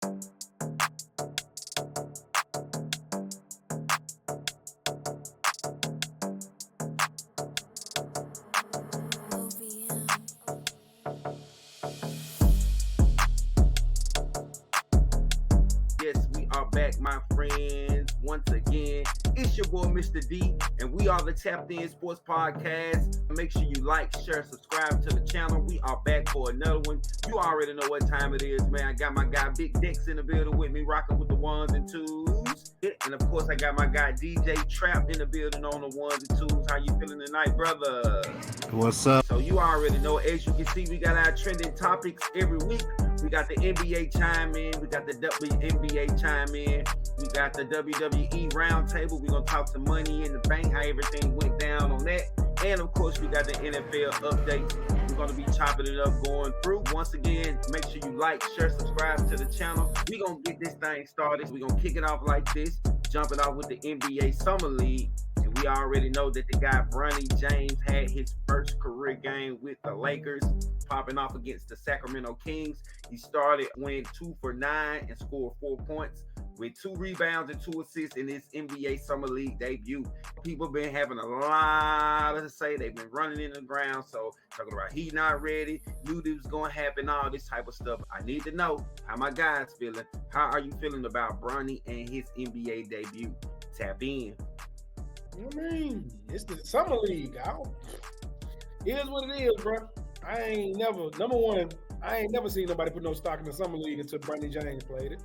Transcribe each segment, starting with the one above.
Yes, we are back, my friends. Once again, it's your boy, Mr. D, and we are the Tapped In Sports Podcast. Make sure you like, share, subscribe to the channel. We are back for another one. You already know what time it is, man. I got my guy Big Dex in the building with me, rocking with the ones and twos. And of course, I got my guy DJ Trap in the building on the ones and twos. How you feeling tonight, brother? What's up? So you already know, as you can see, we got our trending topics every week. We got the NBA chime in. We got the WNBA chime in. We got the WWE roundtable. We're going to talk some money in the bank, how everything went down on that. And, of course, we got the NFL updates. We're going to be chopping it up going through. Once again, make sure you like, share, subscribe to the channel. We're going to get this thing started. We're going to kick it off like this, jumping off with the NBA Summer League. And we already know that the guy, Bronny James, had his first career game with the Lakers, popping off against the Sacramento Kings. He started, went 2 for 9 and scored 4 points with 2 rebounds and 2 assists in his NBA Summer League debut. People been having a lot to say. They've been running in the ground. So talking about he not ready, knew this was going to happen, all this type of stuff. I need to know how my guys feeling. How are you feeling about Bronny and his NBA debut? Tap in. I mean, it's the Summer League. It is what it is, bro. I ain't never seen nobody put no stock in the Summer League until Bronny James played it.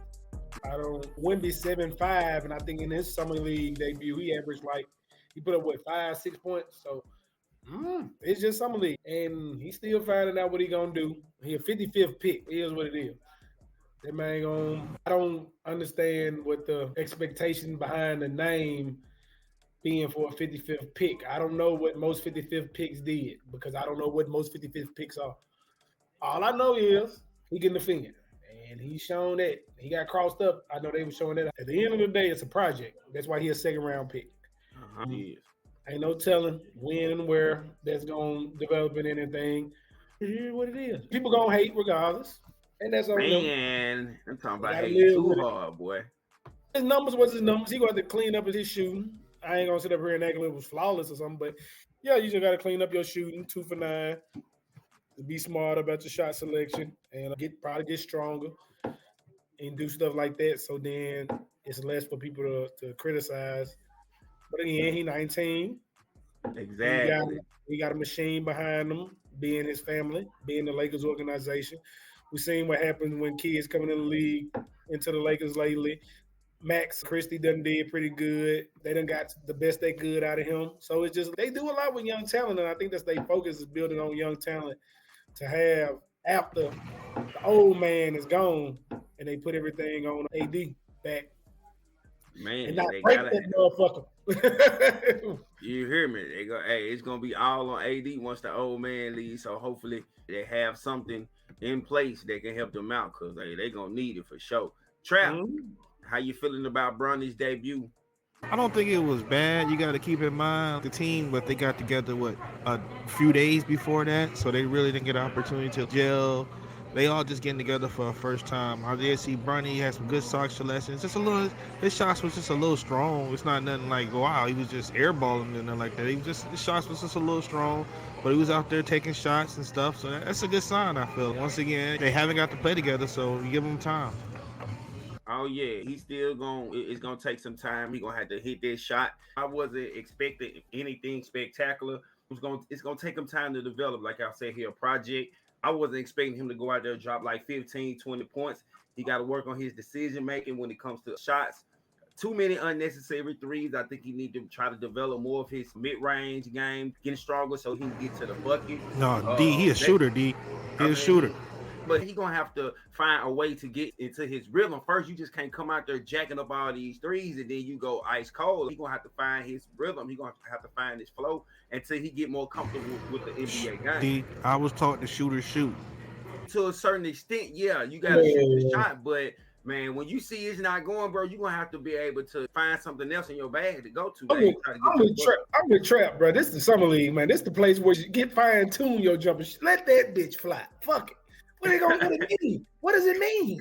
Wemby 7'5", and I think in his Summer League debut, he put up, 5-6 points. So, it's just Summer League. And he's still finding out what he going to do. He a 55th pick. It is what it is. That man I don't understand what the expectation behind the name being for a 55th pick. I don't know what most 55th picks did because I don't know what most 55th picks are. All I know is he can defend. And he's shown that. He got crossed up. I know they were showing that. At the end of the day, it's a project. That's why he's a second-round pick. Yes. Ain't no telling when and where that's going to develop in anything. It is what it is. People going to hate regardless. And that's all. Man, I'm talking about hating too hard, boy. His numbers was his numbers. He got to clean up his shooting. I ain't going to sit up here and act like it was flawless or something, but yeah, you just got to clean up your shooting, 2 for 9. Be smart about your shot selection and probably get stronger and do stuff like that. So then it's less for people to criticize. But again, he 19. Exactly. He got a machine behind him, being his family, being the Lakers organization. We've seen what happens when kids coming in the league into the Lakers lately. Max Christie done did pretty good. They done got the best they could out of him. So it's just they do a lot with young talent, and I think that's their focus is building on young talent to have after the old man is gone and they put everything on AD back. Man, and not break that motherfucker. You hear me? They go, hey, it's gonna be all on AD once the old man leaves. So hopefully they have something in place that can help them out because they gonna need it for sure. Trap, how you feeling about Bronny's debut? I don't think it was bad. You got to keep in mind the team, but they got together a few days before that, so they really didn't get an opportunity to gel. They all just getting together for a first time. I did see Bronny had some good shot selections. Just a little, his shots was just a little strong. It's not nothing like wow, he was just airballing and nothing like that. His shots was just a little strong, but he was out there taking shots and stuff. So that's a good sign. I feel. Once again, they haven't got to play together, so you give them time. Oh yeah, he's still it's gonna take some time. He's gonna have to hit this shot. I wasn't expecting anything spectacular. It's gonna take him time to develop. Like I said here, a project. I wasn't expecting him to go out there and drop like 15, 20 points. He got to work on his decision making when it comes to shots. Too many unnecessary threes. I think he need to try to develop more of his mid-range game, getting stronger so he can get to the bucket. No, D, he a shooter, D. He's a shooter. But he's going to have to find a way to get into his rhythm. First, you just can't come out there jacking up all these threes and then you go ice cold. He's going to have to find his rhythm. He's going to have to find his flow until he get more comfortable with the NBA game. D, I was taught to shoot. To a certain extent, yeah, you got to shoot the shot. But, man, when you see it's not going, bro, you're going to have to be able to find something else in your bag to go to. I'm with Trap, bro. This is the Summer League, man. This is the place where you get fine-tune your jumper. Let that bitch fly. Fuck it. What it mean? What does it mean?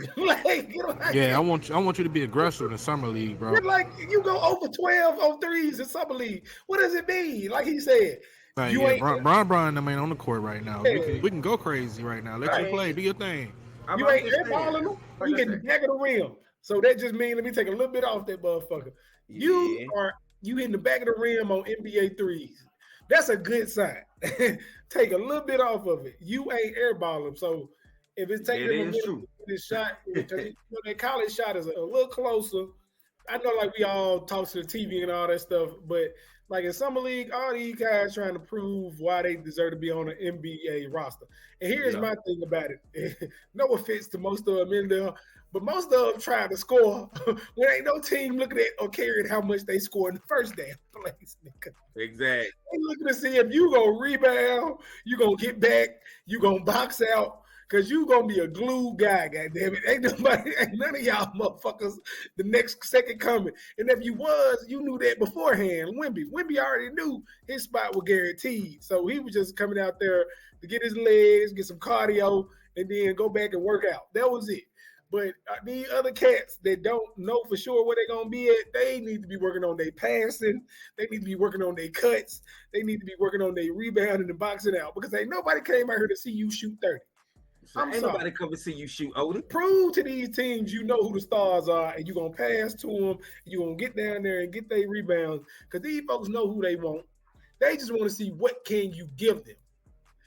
Yeah, I want you to be aggressive in summer league, bro. You're like you go over 12 on threes in summer league. What does it mean? Like he said, Like, you yeah, ain't Brian, I mean, on the court right now. yeah, We can go crazy right now. Let I you right. play, mean, do your thing. You I'm ain't just saying. airballing them. Like You I hitting the said, back of the rim. So that just means let me take a little bit off that motherfucker. You yeah, are you hitting the back of the rim on NBA threes. That's a good sign. Take a little bit off of it. You ain't airballing. So if it's taking that him a is minute true. to get his shot, because that college shot is a little closer. I know, like we all talk to the TV and all that stuff, but like in summer league, all these guys trying to prove why they deserve to be on an NBA roster. And here's Yeah, my thing about it: no offense to most of them in there, but most of them trying to score when ain't no team looking at or caring how much they score in the first damn place, nigga. exactly. They looking to see if you gonna rebound, you gonna get back, you gonna box out, cause you gonna be a glue guy. Goddamn it, ain't nobody, ain't none of y'all motherfuckers the next second coming. And if you was, you knew that beforehand. Wimby already knew his spot was guaranteed, so he was just coming out there to get his legs, get some cardio, and then go back and work out. That was it. But these other cats that don't know for sure where they're gonna be at, they need to be working on their passing. They need to be working on their cuts. They need to be working on their rebounding and boxing out because ain't nobody came out here to see you shoot 30. So I'm ain't sorry. nobody come to see you shoot, Odie. Prove to these teams you know who the stars are, and you're gonna pass to them. You're gonna get down there and get their rebounds because these folks know who they want. They just want to see what can you give them.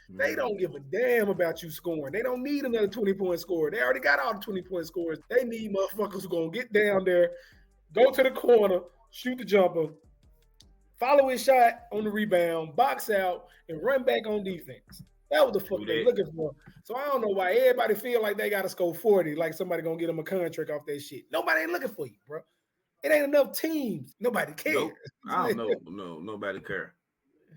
They don't give a damn about you scoring. They don't need another 20-point scorer. They already got all the 20-point scores. They need motherfuckers who gonna get down there, go to the corner, shoot the jumper, follow his shot on the rebound, box out, and run back on defense. That was the fuck they looking for. So I don't know why everybody feel like they gotta score 40, like somebody gonna get them a contract off that shit. Nobody ain't looking for you, bro. It ain't enough teams. Nobody cares. Nope. I don't know. No, nobody care.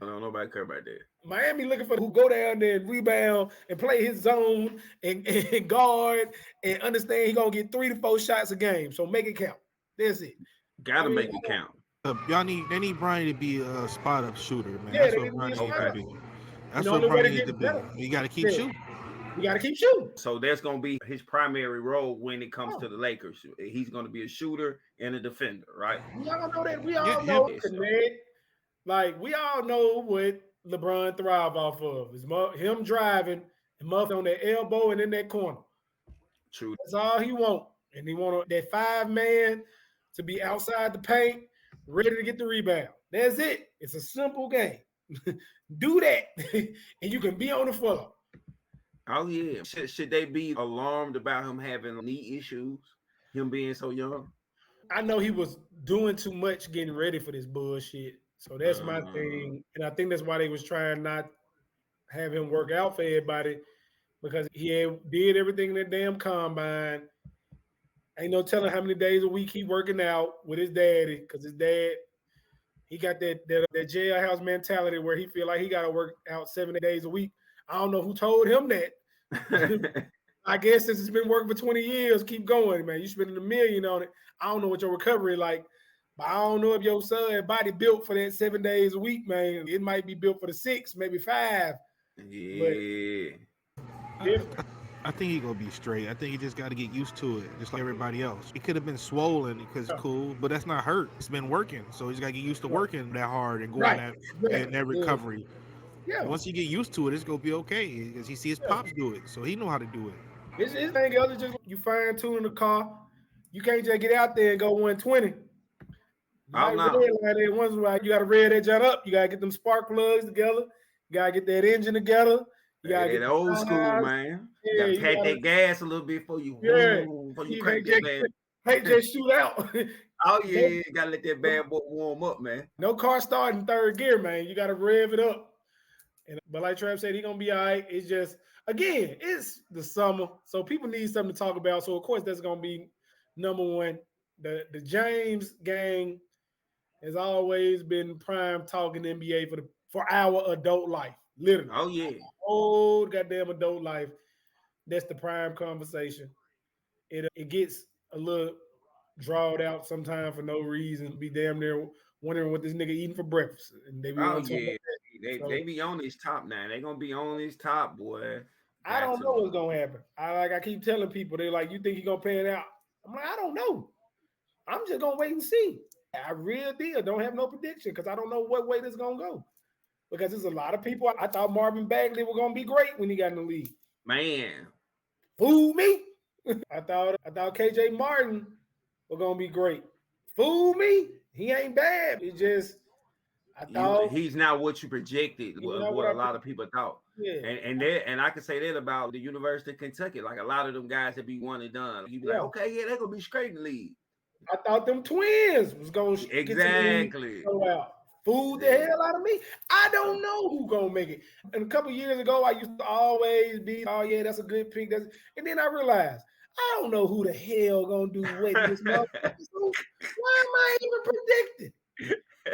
No, nobody care about that. Miami looking for who go down there and rebound and play his zone and guard and understand he gonna get 3 to 4 shots a game. So make it count. That's it. Gotta make it count. They need Brian to be a spot up shooter, man. Yeah, That's they what need to Brian be a needs spot to up. be. And That's the what only way Brian to needs to get be. better, You got to keep shooting. you got to keep shooting. So that's gonna be his primary role when it comes to the Lakers. He's gonna be a shooter and a defender, right? We all know that. We Yeah, all know connect. Like we all know what LeBron thrive off of is him driving and Muff on that elbow and in that corner. True. That's all he want. And he want that 5-man to be outside the paint, ready to get the rebound. That's it. It's a simple game. Do that, and you can be on the floor. Oh yeah. Should they be alarmed about him having knee issues? Him being so young? I know he was doing too much getting ready for this bullshit. So that's my thing. And I think that's why they was trying not have him work out for everybody because did everything in the damn combine. Ain't no telling how many days a week he working out with his daddy because his dad, he got that jailhouse mentality where he feel like he got to work out 7 days a week. I don't know who told him that. I guess since it's been working for 20 years, keep going, man. You spending $1 million on it. I don't know what your recovery like, but I don't know if your son body built for that 7 days a week, man. It might be built for the 6, maybe 5. Yeah. I think he gonna be straight. I think he just got to get used to it, just like everybody else. He could have been swollen because it's cool, but that's not hurt. It's been working, so he's got to get used to working that hard and going that recovery. Yeah. Once you get used to it, it's gonna be okay because he see his pops do it, so he know how to do it. His thing is just you fine tuning the car. You can't just get out there and go 120. Oh no. You gotta rev that jet up. You gotta get them spark plugs together. You gotta get that engine together. You gotta get that old school, man. You gotta pat that gas a little bit before you crank that bad. Hey, just shoot out. Oh yeah, you gotta let that bad boy warm up, man. No car starting third gear, man. You gotta rev it up. But like Trav said, he's gonna be all right. It's just again, it's the summer, so people need something to talk about. So of course, that's gonna be number one. The James gang has always been prime talking NBA for our adult life, literally. Oh yeah, old goddamn adult life. That's the prime conversation. It gets a little drawed out sometimes for no reason. Be damn near wondering what this nigga eating for breakfast, and they be they be on his top now. They gonna be on his top, boy. I don't know what's gonna happen. I keep telling people, they're like, you think he's gonna pan out? I'm like, I don't know. I'm just gonna wait and see. I really deal don't have no prediction because I don't know what way this is gonna go. Because there's a lot of people. I thought Marvin Bagley was gonna be great when he got in the league. Man, Fool me. I thought KJ Martin was gonna be great. Fool me. He ain't bad. It just I thought he's not what you projected. What a lot of people thought. Yeah. And I can say that about the University of Kentucky. Like a lot of them guys that be one and done. You be like, okay, yeah, they're gonna be straight in the league. I thought them twins was gonna exactly go out. Fooled the hell out of me. I don't know who gonna make it. And a couple years ago, I used to always be, oh yeah, that's a good pick. And then I realized I don't know who the hell gonna do what this motherfucker. So why am I even predicting?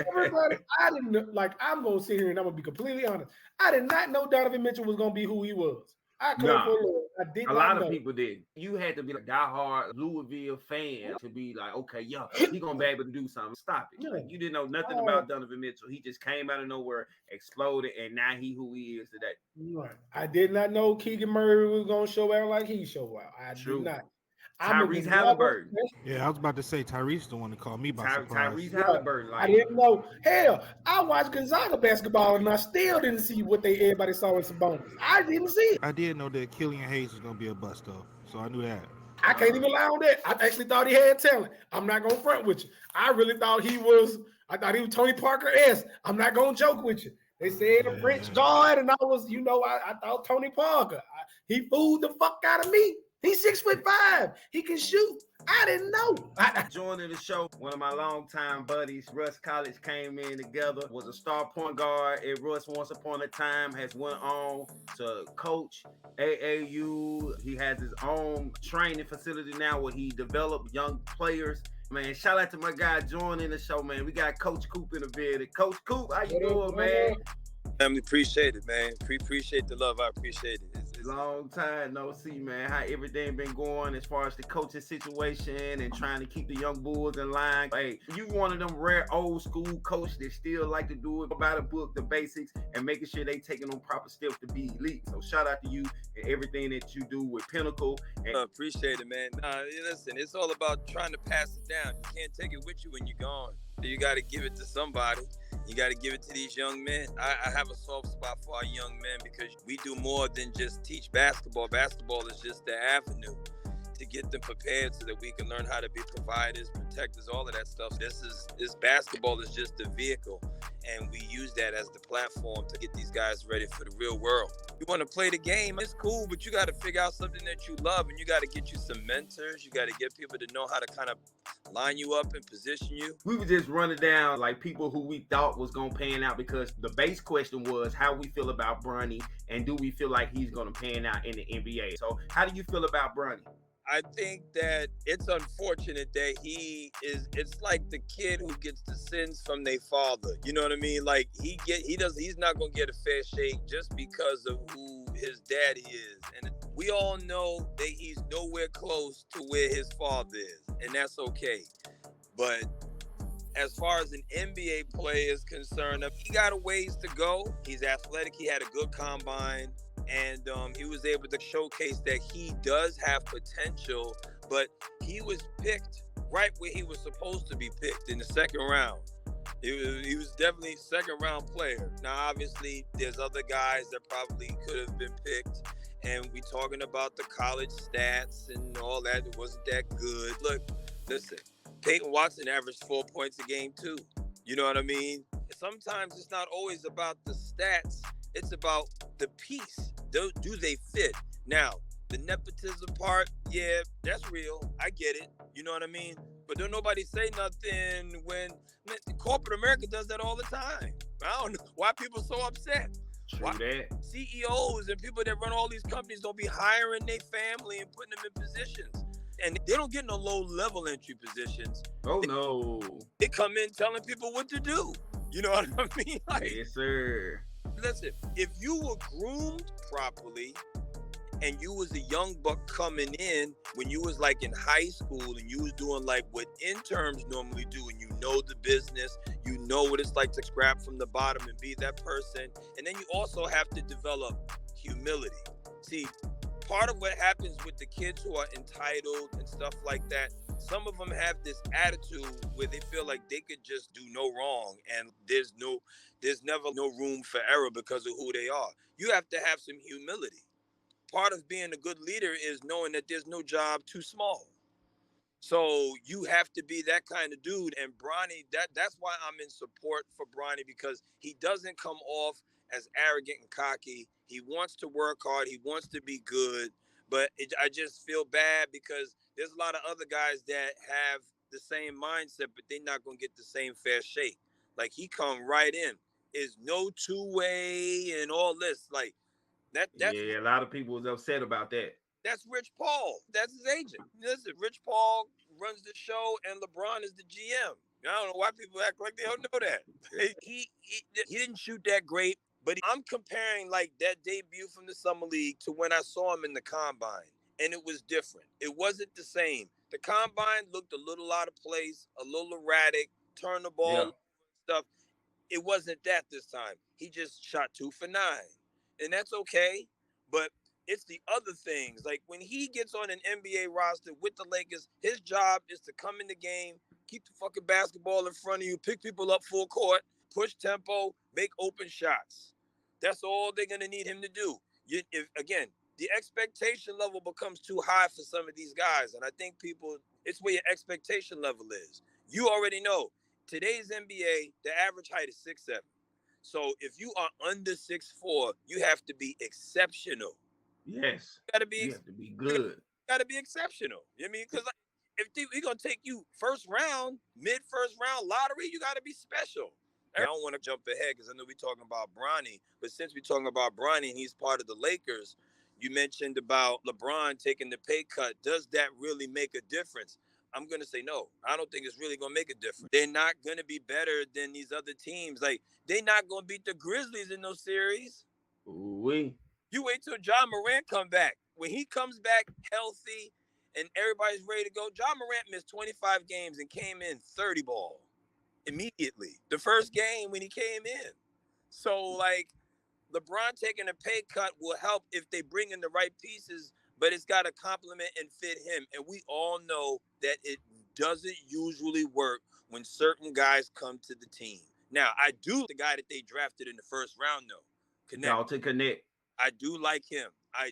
Everybody, I didn't know, like I'm gonna sit here and I'm gonna be completely honest. I did not know Donovan Mitchell was gonna be who he was. I did. A lot of people did. You had to be a diehard Louisville fan to be like, okay, he gonna be able to do something. Stop it. Like, you didn't know nothing about Donovan Mitchell. He just came out of nowhere, exploded, and now he who he is today. Right. I did not know Keegan Murray was gonna show out like he showed out. I did not. Tyrese Halliburton. Yeah, I was about to say Tyrese the one to call me by surprise. Tyrese Halliburton. Like, I didn't know. Hell, I watched Gonzaga basketball and I still didn't see what everybody saw in Sabonis. I didn't see it. I did know that Killian Hayes was gonna be a bust though, so I knew that. I can't even lie on that. I actually thought he had talent. I'm not gonna front with you. I really thought he was. I thought he was Tony Parker-esque. I'm not gonna joke with you. They said a French guard, and I was, I thought Tony Parker. He fooled the fuck out of me. He's 6'5". He can shoot. I didn't know. Joining the show, one of my longtime buddies, Russ College, came in together, was a star point guard at Russ once upon a time, has went on to coach AAU. He has his own training facility now where he developed young players. Man, shout out to my guy joining the show, man. We got Coach Coop in the building. Coach Coop, how you doing, man? Family, appreciate it, man. Appreciate the love. I appreciate it. It's long time no see, man. How everything been going as far as the coaching situation and trying to keep the young Bulls in line? Hey, you one of them rare old school coaches that still like to do it by the book, the basics, and making sure they taking on proper steps to be elite. So shout out to you and everything that you do with Pinnacle. I appreciate it, man. Listen, it's all about trying to pass it down. You can't take it with you when you're gone. You got to give it to somebody. You got to give it to these young men. I have a soft spot for our young men because we do more than just teach basketball. Basketball is just the avenue to get them prepared so that we can learn how to be providers, protectors, all of that stuff. This basketball is just a vehicle, and we use that as the platform to get these guys ready for the real world. You want to play the game, it's cool, but you got to figure out something that you love, and you got to get you some mentors. You got to get people to know how to kind of line you up and position you. We were just running down like people who we thought was going to pan out because the base question was how we feel about Bronny and do we feel like he's going to pan out in the NBA. So how do you feel about Bronny? I think that it's unfortunate that it's like the kid who gets the sins from their father. You know what I mean? Like he's not going to get a fair shake just because of who his daddy is. And we all know that he's nowhere close to where his father is, and that's okay. But as far as an NBA player is concerned, he got a ways to go. He's athletic. He had a good combine. And he was able to showcase that he does have potential, but he was picked right where he was supposed to be picked in the second round. He was definitely a second round player. Now, obviously, there's other guys that probably could have been picked. And we talking about the college stats and all that. It wasn't that good. Look, listen, Peyton Watson averaged 4 points a game too. You know what I mean? Sometimes it's not always about the stats. It's about the piece. Do they fit? Now, the nepotism part, yeah, that's real. I get it. You know what I mean? But don't nobody say nothing when corporate America does that all the time. I don't know why people are so upset. True that. CEOs and people that run all these companies don't be hiring their family and putting them in positions. And they don't get no low-level entry positions. Oh, no. They come in telling people what to do. You know what I mean? Like, yes, sir. Listen, if you were groomed properly and you was a young buck coming in when you was like in high school and you was doing like what interns normally do and you know the business, you know what it's like to scrap from the bottom and be that person. And then you also have to develop humility. See, part of what happens with the kids who are entitled and stuff like that, some of them have this attitude where they feel like they could just do no wrong, and there's never no room for error because of who they are. You have to have some humility. Part of being a good leader is knowing that there's no job too small. So you have to be that kind of dude. And Bronny, that's why I'm in support for Bronny, because he doesn't come off as arrogant and cocky. He wants to work hard. He wants to be good. But I just feel bad because there's a lot of other guys that have the same mindset, but they're not going to get the same fair shake. Like, he come right in. Is no two-way and all this. Like, that's Yeah, a lot of people was upset about that. that's Rich Paul. That's his agent. Listen, Rich Paul runs the show, and LeBron is the GM. I don't know why people act like they don't know that. He didn't shoot that great, but I'm comparing like that debut from the summer league to when I saw him in the combine, and it was different. It wasn't the same. The combine looked a little out of place, a little erratic, turned the Yeah. ball, stuff. It wasn't that this time. He just shot 2 for 9, and that's okay. But it's the other things. Like, when he gets on an NBA roster with the Lakers, his job is to come in the game, keep the fucking basketball in front of you, pick people up full court, push tempo, make open shots. That's all they're gonna need him to do. Again, the expectation level becomes too high for some of these guys, and I think it's where your expectation level is. You already know today's NBA, the average height is 6'7". So if you are under 6'4", you have to be exceptional. Yes. You gotta be You have to be good. exceptional. You know what I mean? Because like, if we're gonna take you first round, mid first round lottery, you gotta be special. I don't want to jump ahead because I know we're talking about Bronny, but since we're talking about Bronny and he's part of the Lakers, you mentioned about LeBron taking the pay cut. Does that really make a difference? I'm gonna say no. I don't think it's really gonna make a difference. They're not gonna be better than these other teams. Like, they're not gonna beat the Grizzlies in those series. We. You wait till John Morant come back. When he comes back healthy and everybody's ready to go, John Morant missed 25 games and came in 30 ball immediately. The first game when he came in. So, like, LeBron taking a pay cut will help if they bring in the right pieces, but it's got to complement and fit him. And we all know that it doesn't usually work when certain guys come to the team. Now, I do the guy that they drafted in the first round, though. Dalton Connect. I do like him. I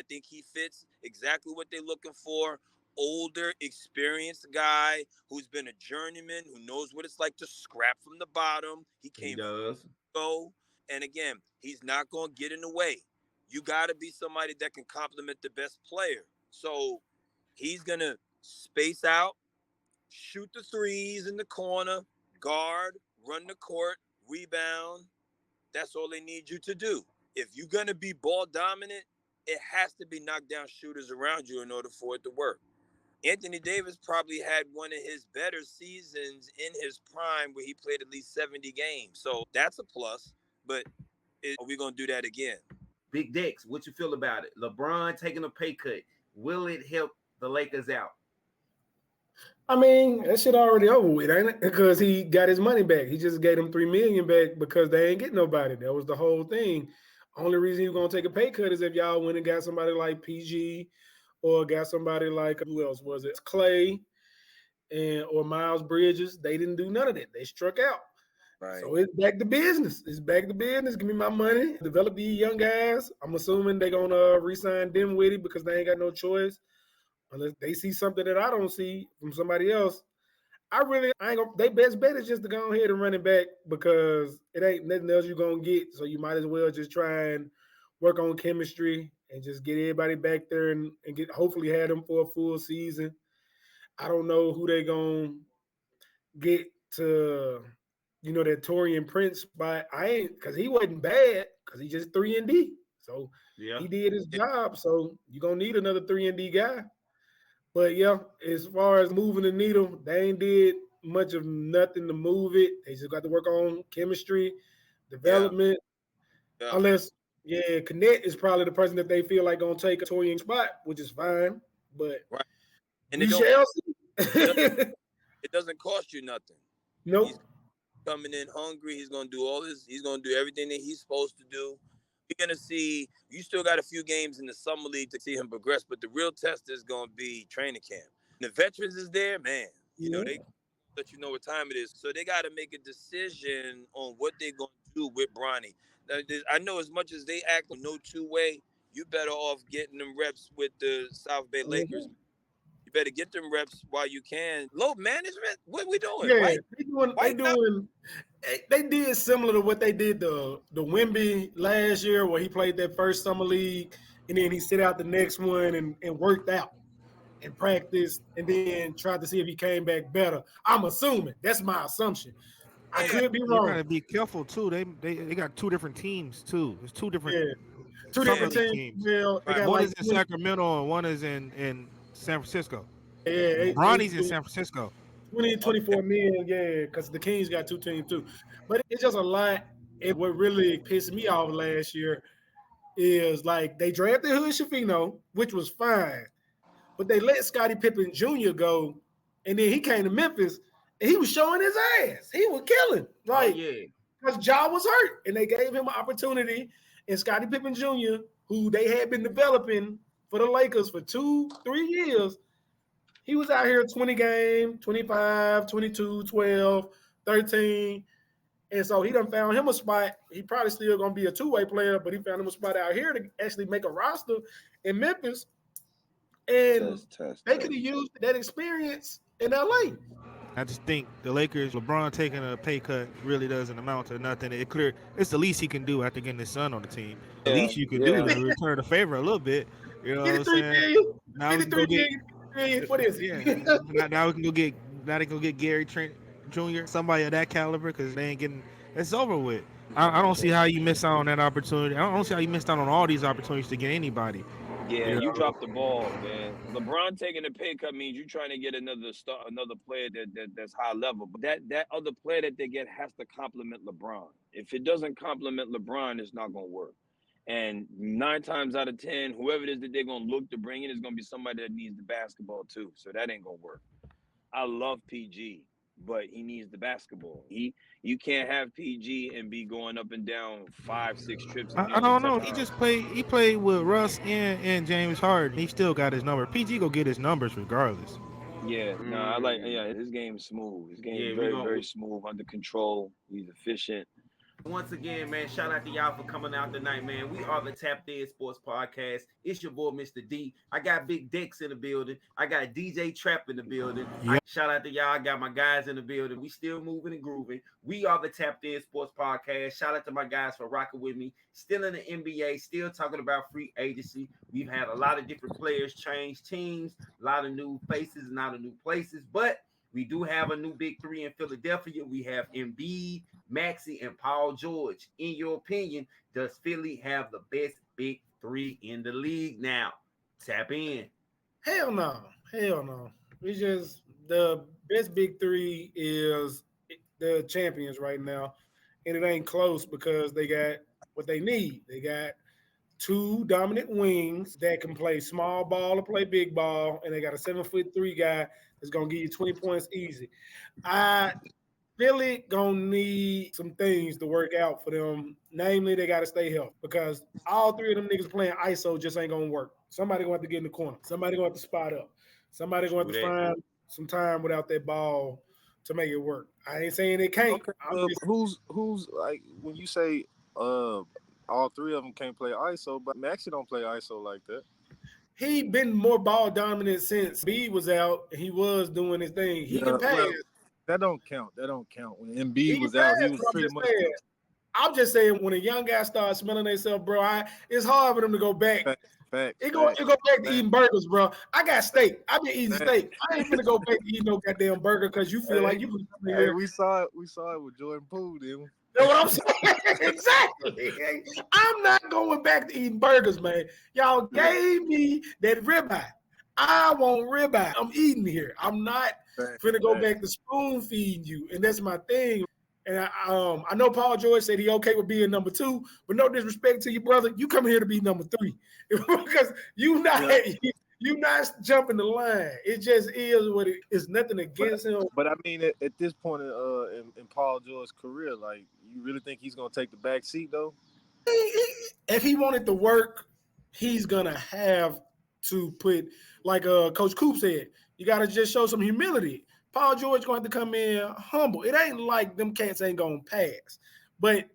think he fits exactly what they're looking for. Older, experienced guy who's been a journeyman, who knows what it's like to scrap from the bottom. He does. Go. And again, he's not going to get in the way. You got to be somebody that can complement the best player. So he's going to space out, shoot the threes in the corner, guard, run the court, rebound. That's all they need you to do. If you're going to be ball dominant, it has to be knockdown shooters around you in order for it to work. Anthony Davis probably had one of his better seasons in his prime where he played at least 70 games. So that's a plus, but are we going to do that again? Big Dex, what you feel about it? LeBron taking a pay cut. Will it help the Lakers out? I mean, that shit already over with, ain't it? Because he got his money back. He just gave them $3 million back because they ain't getting nobody. That was the whole thing. Only reason you're gonna take a pay cut is if y'all went and got somebody like PG, or got somebody like, who else was it? Clay and or Miles Bridges. They didn't do none of that. They struck out. Right. So it's back to business. It's back to business. Give me my money. Develop these young guys. I'm assuming they're gonna re-sign Dinwiddie because they ain't got no choice. Unless they see something that I don't see from somebody else. I ain't gonna, they best bet is just to go ahead and run it back because it ain't nothing else you're gonna get. So you might as well just try and work on chemistry and just get everybody back there and get hopefully have them for a full season. I don't know who they gonna get to, that Torian Prince spot. I ain't, because he wasn't bad because he just 3-and-D. So Yeah. he did his job. So you're gonna need another 3-and-D guy. But yeah, as far as moving the needle, they ain't did much of nothing to move it. They just got to work on chemistry, development. Yeah. Unless, Connect is probably the person that they feel like gonna take a Torian spot, which is fine. But Right. And we shall see. It doesn't cost you nothing. Nope. He's coming in hungry. He's gonna do all this. He's gonna do everything that he's supposed to do. You're gonna see. You still got a few games in the summer league to see him progress, but the real test is gonna be training camp. The veterans is there, man. You know they let you know what time it is, so they got to make a decision on what they're gonna do with Bronny. Now, I know as much as they act no two-way, you better off getting them reps with the South Bay Lakers. You better get them reps while you can. Low management, what we doing? Yeah, they did similar to what they did the Wemby last year, where he played that first summer league and then he sit out the next one and worked out and practiced and then tried to see if he came back better. I'm assuming. That's my assumption. I could be You wrong. gotta be careful too. They got two different teams too. There's two different two summer different league teams. teams. Well, they got One like is in Sacramento and one is in San Francisco. Yeah, Bronny's in San Francisco. 24 million, yeah, because the Kings got two teams too. But it's just a lot. And what really pissed me off last year is like they drafted Hood Schifino, which was fine, but they let Scottie Pippen Jr. go, and then he came to Memphis and he was showing his ass. He was killing, like, because Ja was hurt, and they gave him an opportunity. And Scottie Pippen Jr., who they had been developing for the Lakers for 2-3 years, he was out here 20 games, 25, 22, 12, 13. And so he done found him a spot. He probably still going to be a two-way player, but he found him a spot out here to actually make a roster in Memphis. And they could have used that experience in LA. I just think the Lakers, LeBron taking a pay cut really doesn't amount to nothing. It's the least he can do after getting his son on the team. The least you can do to return the favor a little bit. You know what I'm saying? Now we can go get. What is it? Yeah. Now we can go get. Now they can go get Gary Trent Jr. Somebody of that caliber, because they ain't getting. It's over with. I don't see how you miss out on that opportunity. I don't see how you missed out on all these opportunities to get anybody. Yeah, you dropped the ball, man. LeBron taking a pay cut means you're trying to get another player that's high level. But that other player that they get has to complement LeBron. If it doesn't complement LeBron, it's not gonna work. And 9 times out of 10, whoever it is that they're gonna look to bring in is gonna be somebody that needs the basketball too. So that ain't gonna work. I love PG, but he needs the basketball. You can't have PG and be going up and down 5-6 trips. I don't know. He played with Russ and James Harden. He still got his number. PG go get his numbers regardless. Yeah, his game is smooth. His game is very smooth, under control. He's efficient. Once again, man, shout out to y'all for coming out tonight, man. We are the Tapped In Sports Podcast. It's your boy, Mr. D. I got Big Dex in the building. I got DJ Trap in the building. Yep. Shout out to y'all. I got my guys in the building. We still moving and grooving. We are the Tapped In Sports Podcast. Shout out to my guys for rocking with me. Still in the NBA, still talking about free agency. We've had a lot of different players change teams, a lot of new faces and a lot of new places, but we do have a new big three in Philadelphia. We have Embiid, Maxey, and Paul George. In your opinion, does Philly have the best big three in the league now? Tap in. Hell no. It's just the best big three is the champions right now. And it ain't close because they got what they need. They got 2 dominant wings that can play small ball or play big ball. And they got a 7'3" guy that's going to give you 20 points easy. Philly gonna need some things to work out for them. Namely, they gotta stay healthy because all 3 of them niggas playing ISO just ain't gonna work. Somebody gonna have to get in the corner. Somebody gonna have to spot up. Somebody gonna have to find some time without that ball to make it work. I ain't saying it can't. Okay, who's like when you say all 3 of them can't play ISO, but Maxey don't play ISO like that. He been more ball dominant since B was out. He was doing his thing. He can pass. Well, that don't count. When Embiid was out, he was pretty much. I'm just saying, when a young guy starts smelling themselves, bro, it's hard for them to go back. It go back to eating burgers, bro. I got steak. I've been eating steak. I ain't gonna go back to eating no goddamn burger because you feel like you can come here. We saw it with Jordan Poole, didn't we? You know what I'm saying? Exactly. I'm not going back to eating burgers, man. Y'all gave me that ribeye. I want ribeye. I'm eating here. I'm not finna go back to spoon feeding you, and that's my thing. And I know Paul George said he okay with being number 2, but no disrespect to you, brother. You come here to be number 3 because you not jumping the line. It just is what it is. Nothing against him. But I mean, at this point in Paul George's career, like, you really think he's gonna take the back seat though? If he wanted to work, he's gonna have to put, like Coach Coop said, you gotta just show some humility. Paul George gonna have to come in humble. It ain't like them cats ain't gonna pass, but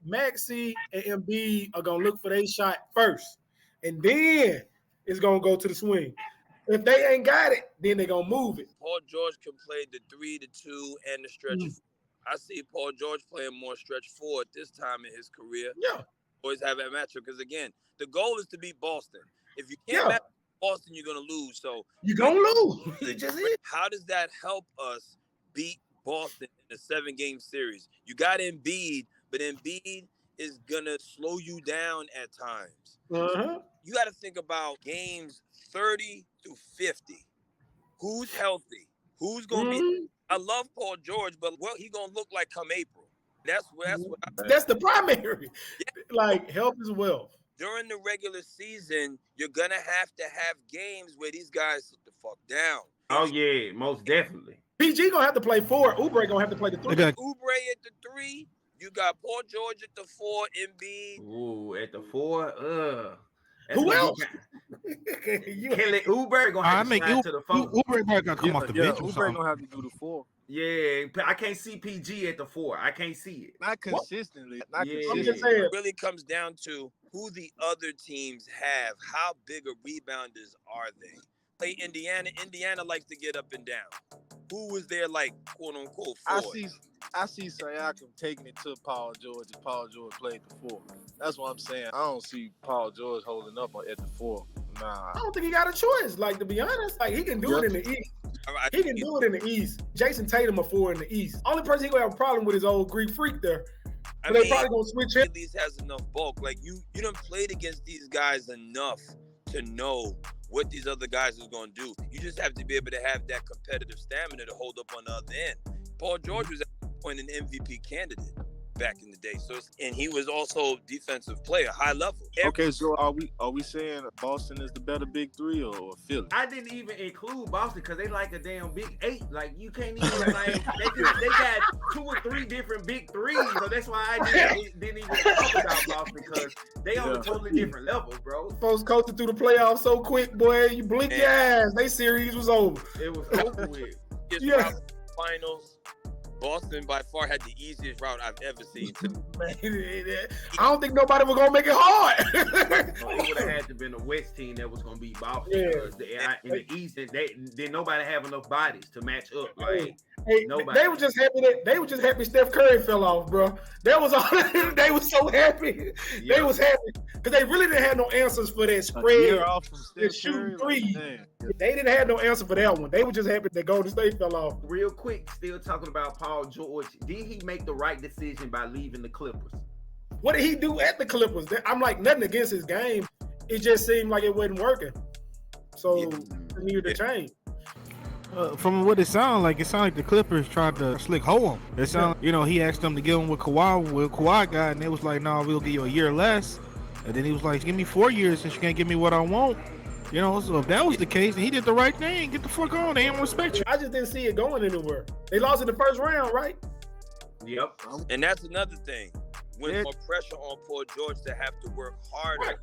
Maxey and Embiid are gonna look for their shot first, and then it's gonna go to the swing. If they ain't got it, then they gonna move it. Paul George can play the 3, the 2, and the stretch. I see Paul George playing more stretch 4 at this time in his career. Yeah. Always have that matchup because, again, the goal is to beat Boston. If you can't match Boston, you're going to lose. So you're going to lose. It just is. How does that help us beat Boston in a 7-game series? You got Embiid, but Embiid is going to slow you down at times. Uh-huh. You got to think about games 30 through 50. Who's healthy? Who's going to be? I love Paul George, but what he going to look like come April? That's the primary. Yeah. Like, health is wealth. During the regular season, you're going to have games where these guys sit the fuck down. Oh, yeah, most definitely. PG going to have to play 4. Oubre going to have to play the 3. Oubre at the 3. You got Paul George at the 4, Embiid. Ooh, at the 4, who else? Kelly Oubre gonna have to slide to the 4. Oubre gotta come off the bench. Oubre gonna have to do the 4. Yeah, I can't see PG at the 4. I can't see it. Not consistently. It really comes down to who the other teams have. How big of rebounders are they? Play Indiana. Indiana likes to get up and down. Who was there, like, quote unquote 4? I see Siakam taking it to Paul George and Paul George played the 4. That's what I'm saying. I don't see Paul George holding up at the 4. Nah. I don't think he got a choice. Like, to be honest, like, he can do it in the East. He can do it in the East. Jason Tatum a 4 in the East. Only person he gonna have a problem with is old Greek Freak there. They're probably gonna switch him. At least has enough bulk. Like, you done played against these guys enough to know what these other guys is gonna do. You just have to be able to have that competitive stamina to hold up on the other end. Paul George was at one point an MVP candidate back in the day. So, and he was also defensive player, high level. Okay, so are we saying Boston is the better big 3 or Philly? I didn't even include Boston because they like a damn big 8. Like, you can't even like they got 2 or 3 different big 3s. So that's why I didn't even talk about Boston because they on a totally different level, bro. Folks coasted through the playoffs so quick, boy. You blink your eyes. They series was over. It was over with. Yeah. Finals. Boston by far had the easiest route I've ever seen. I don't think nobody was gonna make it hard. It would have had to been the West team that was gonna be Boston. Yeah. In the East, they nobody have enough bodies to match up. Like nobody. They were just happy. Steph Curry fell off, bro. That was all. They were so happy. Yeah. They was happy because they really didn't have no answers for that spread. Shooting 3. They didn't have no answer for that one. They were just happy that Golden State fell off. Real quick, still talking about Paul George. Did he make the right decision by leaving the Clippers? What did he do at the Clippers? I'm like, nothing against his game. It just seemed like it wasn't working. So it needed to change. From what it sounded like the Clippers tried to slick hole him. It sounded, he asked them to give him with Kawhi got, and it was like, no, we'll give you a year less. And then he was like, give me 4 years since you can't give me what I want. So if that was the case, then he did the right thing. Get the fuck on. They don't respect you. I just didn't see it going anywhere. They lost in the first round, right? Yep. And that's another thing. When more pressure on Paul George to have to work harder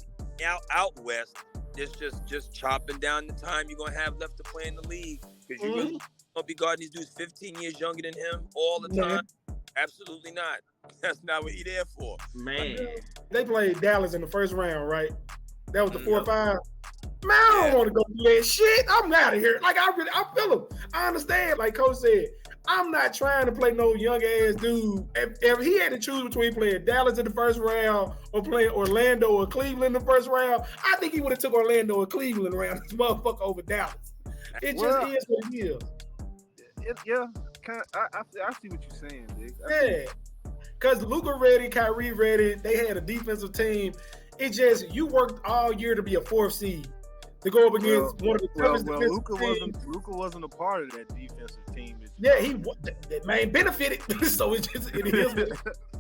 out west, it's just chopping down the time you're going to have left to play in the league. Because you're going to be guarding these dudes 15 years younger than him all the time. Absolutely not. That's not what he's there for. Man. They played Dallas in the first round, right? That was the 4-5. Man, I don't want to go do that shit. I'm out of here. Like, I feel him. I understand. Like Coach said, I'm not trying to play no young ass dude. If he had to choose between playing Dallas in the first round or playing Orlando or Cleveland in the first round, I think he would have took Orlando or Cleveland around this motherfucker over Dallas. It just is what it is. I see what you're saying, Dick. Yeah. Because Luka ready, Kyrie ready. They had a defensive team. It just, you worked all year to be a 4th seed. To go up against one of the toughest defensive teams. Luka wasn't a part of that defensive team. Yeah, that man benefited. So it is.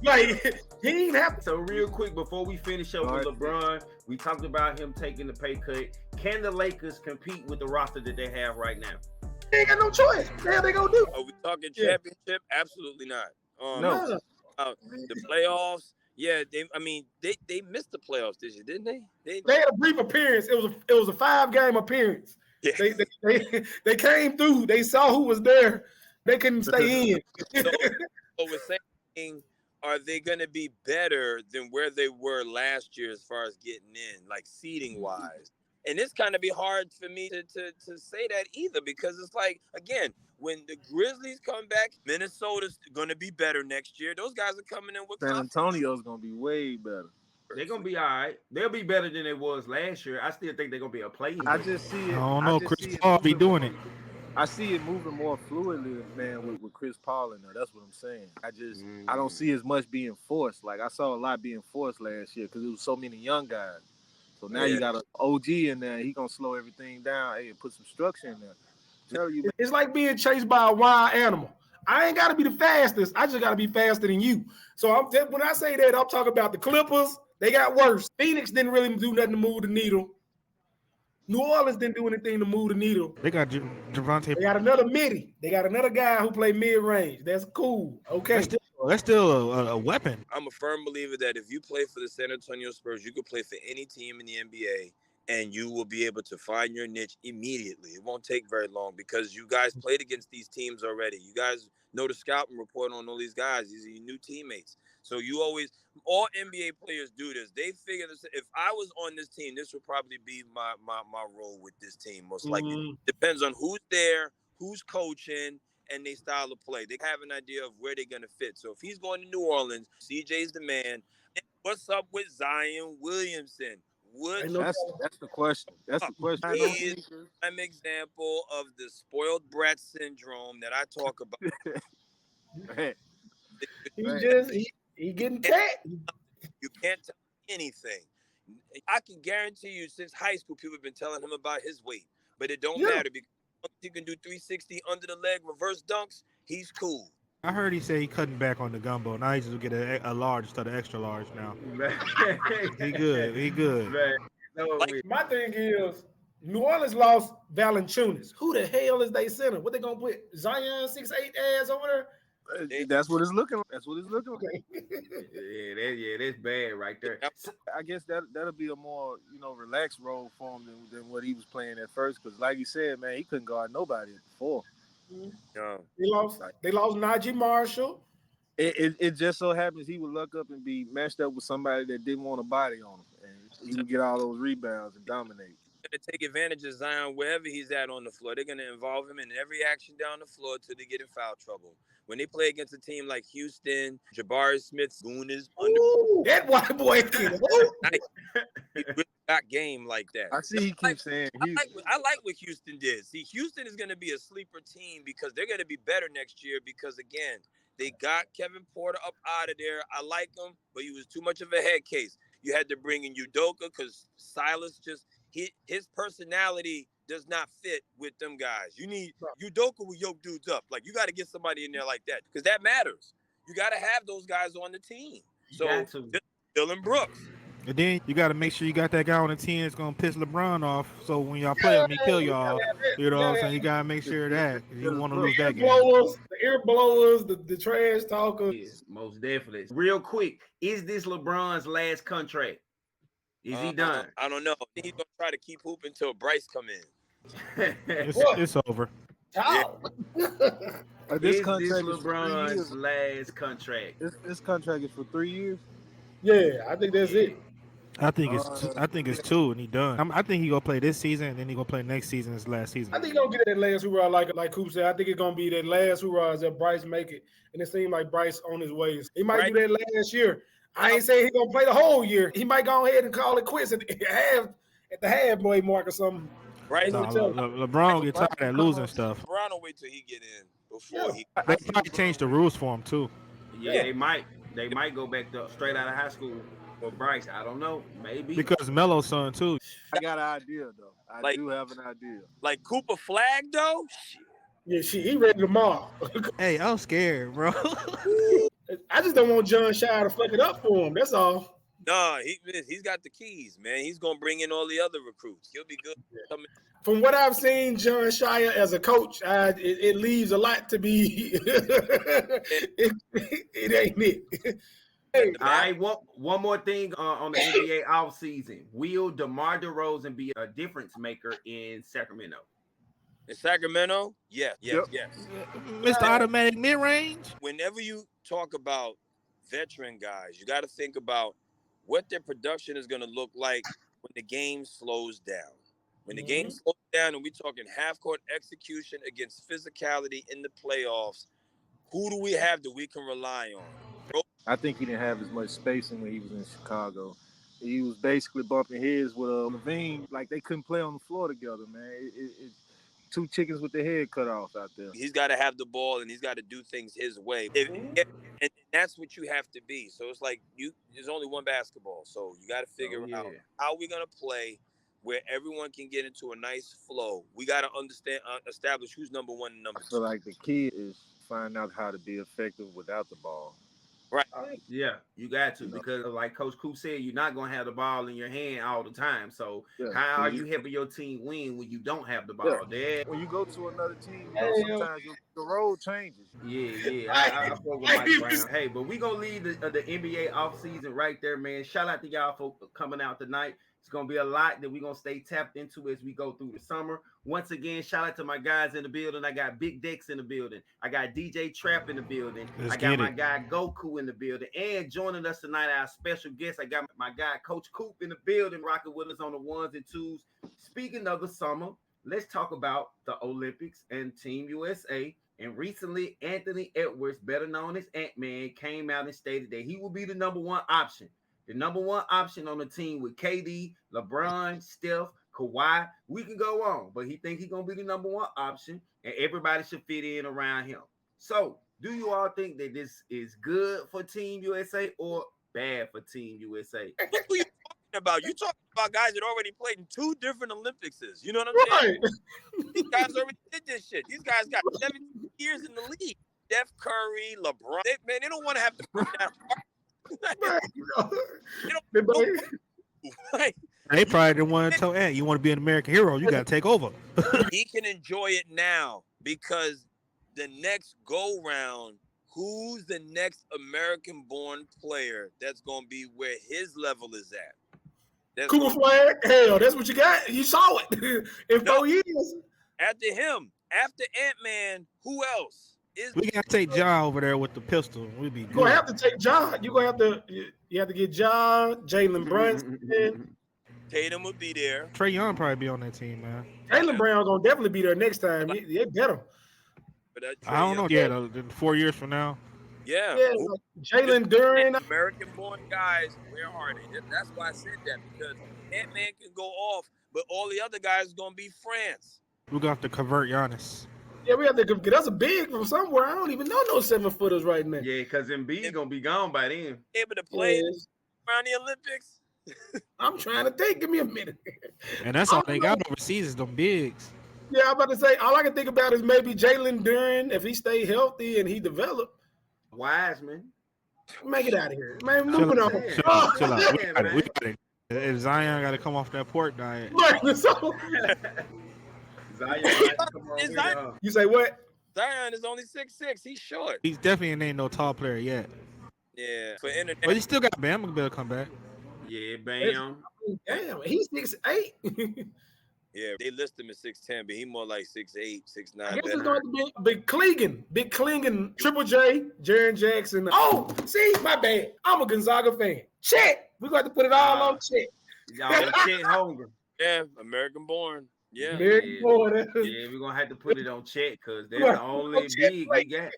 Like, he didn't have to. So real quick, before we finish up with LeBron, we talked about him taking the pay cut. Can the Lakers compete with the roster that they have right now? They ain't got no choice. What the hell they gonna do? Are we talking championship? Absolutely not. No. The playoffs, Yeah, they missed the playoffs this year, didn't they? They had a brief appearance. It was a 5-game appearance. Yeah. They came through. They saw who was there. They couldn't stay in. So we're saying, are they going to be better than where they were last year as far as getting in, like seeding wise? And it's kind of be hard for me to say that either, because it's like, again, when the Grizzlies come back, Minnesota's going to be better next year. Those guys are coming in with San confidence. Antonio's gonna be way better. They're gonna be all right. They'll be better than it was last year. I still think they're gonna be a play-in. I just see it. I don't know. just Chris see it Paul be moving doing more- it. I see it moving more fluidly, man, with Chris Paul in there. That's what I'm saying. I don't see as much being forced. Like I saw a lot being forced last year because it was so many young guys. So now you got an OG in there. He gonna slow everything down. Hey, put some structure in there. Tell you, man. It's like being chased by a wild animal. I ain't got to be the fastest. I just got to be faster than you. So when I say that, I'm talking about the Clippers. They got worse. Phoenix didn't really do nothing to move the needle. New Orleans didn't do anything to move the needle. They got Javante. They got another midi. They got another guy who play mid-range. That's cool. Okay. That's still a weapon. I'm a firm believer that if you play for the San Antonio Spurs, you could play for any team in the NBA, and you will be able to find your niche immediately. It won't take very long because you guys played against these teams already. You guys know the scouting report on all these guys. These are your new teammates. So all NBA players do this. They figure this. If I was on this team, this would probably be my role with this team, most likely. Depends on who's there, who's coaching, and their style of play. They have an idea of where they're going to fit. So if he's going to New Orleans, CJ's the man. And what's up with Zion Williamson? That's the question. That's the question. He is an example of the spoiled brat syndrome that I talk about. He getting cat. You can't tell anything. I can guarantee you, since high school, people have been telling him about his weight, but it don't matter because he can do 360 under the leg reverse dunks. He's cool. I heard he say he cutting back on the gumbo. Now he's just get a large instead of extra large now. He good. He good. My thing is, New Orleans lost Valanciunas. Who the hell is they center? What they gonna put Zion 6'8" ass over there? That's what it's looking like. That's what it's looking like. That's bad right there. I guess that'll be a more relaxed role for him than what he was playing at first. Because like you said, man, he couldn't guard nobody before. They lost Najee Marshall. It just so happens he would luck up and be matched up with somebody that didn't want a body on him, and he would get all those rebounds and dominate. Going to take advantage of Zion wherever he's at on the floor. They're going to involve him in every action down the floor till they get in foul trouble. When they play against a team like Houston, Jabari Smith's goon is that white boy he really got game like that. I see he keeps saying I like what Houston did. See, Houston is going to be a sleeper team because they're going to be better next year because, again, they got Kevin Porter up out of there. I like him, but he was too much of a head case. You had to bring in Udoka because Silas his personality does not fit with them guys. You need Udoka with yoke dudes up. Like, you got to get somebody in there like that because that matters. You got to have those guys on the team. So, Dylan Brooks. And then you got to make sure you got that guy on the team that's going to piss LeBron off. So when y'all play him, he kill y'all. You know what I'm saying? You got to make sure that you want to lose that game. The ear blowers, the trash talkers. Yes, most definitely. Real quick, is this LeBron's last contract? Is he done? I don't know. He's going to try to keep hooping until Bryce come in. It's over. This contract is LeBron's last contract. This contract is for 3 years. Yeah, I think that's it. I think it's 2 and he done. I think he gonna play this season and then he gonna play next season, his last season. I think he's gonna get that last hoorah like Coop said. I think it's gonna be that last hoorah that Bryce make it. And it seemed like Bryce on his way. He might do that last year. I ain't saying he's gonna play the whole year. He might go ahead and call it quits at the halfway mark or something. Right. LeBron get tired of losing stuff. LeBron will wait till he get in before he. They probably change the rules for him too. Yeah, they might. They might go back to straight out of high school for Bryce. I don't know. Maybe. Because Melo's son too. I got an idea though. I do have an idea. Like Cooper Flag though? Yeah, he ready tomorrow. Hey, I'm scared, bro. I just don't want John Shire to fuck it up for him. That's all. Nah, he's got the keys, man. He's gonna bring in all the other recruits. He'll be good. From what I've seen, John Shire as a coach, it leaves a lot to be. It ain't it. Hey, the All right, one more thing on the NBA offseason. Will DeMar DeRozan be a difference maker in Sacramento? in Sacramento, yes. Yep. Mr. Automatic mid range. Whenever you talk about veteran guys, you got to think about what their production is going to look like when the game slows down. When the game slows down and we're talking half-court execution against physicality in the playoffs, who do we have that we can rely on? I think he didn't have as much spacing when he was in Chicago. He was basically bumping heads with Levine. Like, they couldn't play on the floor together, man. Two chickens with their head cut off out there. He's got to have the ball and he's got to do things his way. And that's what you have to be. So it's like there's only one basketball. So you got to figure out how we're going to play where everyone can get into a nice flow. We got to establish who's number one and number two. I feel like the key is find out how to be effective without the ball. Right. Yeah, you got to, because like Coach Coop said, you're not going to have the ball in your hand all the time. So how are you helping your team win when you don't have the ball? Yeah. When you go to another team, sometimes the road changes. Yeah. I fuck with Mike Brown. Hey, but we going to leave the NBA offseason right there, man. Shout out to y'all for coming out tonight. It's going to be a lot that we're going to stay tapped into as we go through the summer. Once again, shout out to my guys in the building. I got Big Dex in the building. I got DJ Trap in the building. I got my guy Goku in the building. And joining us tonight, our special guest, I got my guy Coach Coop in the building, rocking with us on the ones and twos. Speaking of the summer, let's talk about the Olympics and Team USA. And recently, Anthony Edwards, better known as Ant-Man, came out and stated that he will be the number one option. The number one option on the team with KD, LeBron, Steph, Kawhi. We can go on, but he thinks he's going to be the number one option, and everybody should fit in around him. So, do you all think that this is good for Team USA or bad for Team USA? What are you talking about? You're talking about guys that already played in 2 different Olympicses. You know what I'm saying? These guys already did this shit. These guys got 17 years in the league. Steph Curry, LeBron. They don't want to have to put that hard. They probably didn't want to tell Ant, you want to be an American hero, you got to take over. He can enjoy it now because the next go round, who's the next American-born player that's going to be where his level is at? Cooper Flag, hell, that's what you got. You saw it in 4 years. After him, after Ant-Man, who else? We gotta take Ja over there with the pistol. We'd be good. You're gonna have to take Ja. You're gonna have to. You have to get Ja, Jalen Brunson. Tatum would be there. Trae Young probably be on that team, man. Jalen Brown gonna definitely be there next time. They better. I don't know. Yeah, 4 years from now. Yeah. Like Jalen Duren. American-born guys, where are they? That's why I said that, because Ant-Man can go off, but all the other guys are gonna be France. We're gonna have to convert Giannis. Yeah, we have to get us a big from somewhere. I don't even know no 7-footers right now. Yeah, because Embiid gonna be gone by then. Able to play around the Olympics. I'm trying to think. Give me a minute. And that's all they got overseas is them bigs. Yeah, I'm about to say, all I can think about is maybe Jalen Duren, if he stay healthy and he develop. Wiseman. Make it out of here. Man, moving on. Chill out. We got it. If Zion got to come off that pork diet. You say what? Zion is only 6'6". He's short. He's definitely ain't no tall player yet. Yeah. But he still got Bam. Gonna be able to come back. Yeah, Bam. Damn, he's 6'8". Yeah, they list him at 6'10", but he more like 6'8", 6'9". I guess it's going to be Big Klingon, Triple J, Jaren Jackson. Oh, see, my bad. I'm a Gonzaga fan. Check. We're going to put it all on check. Y'all Chet Holmgren. Yeah, American born. Yeah. American born. Yeah, we're going to have to put it on check because they're the only big we got.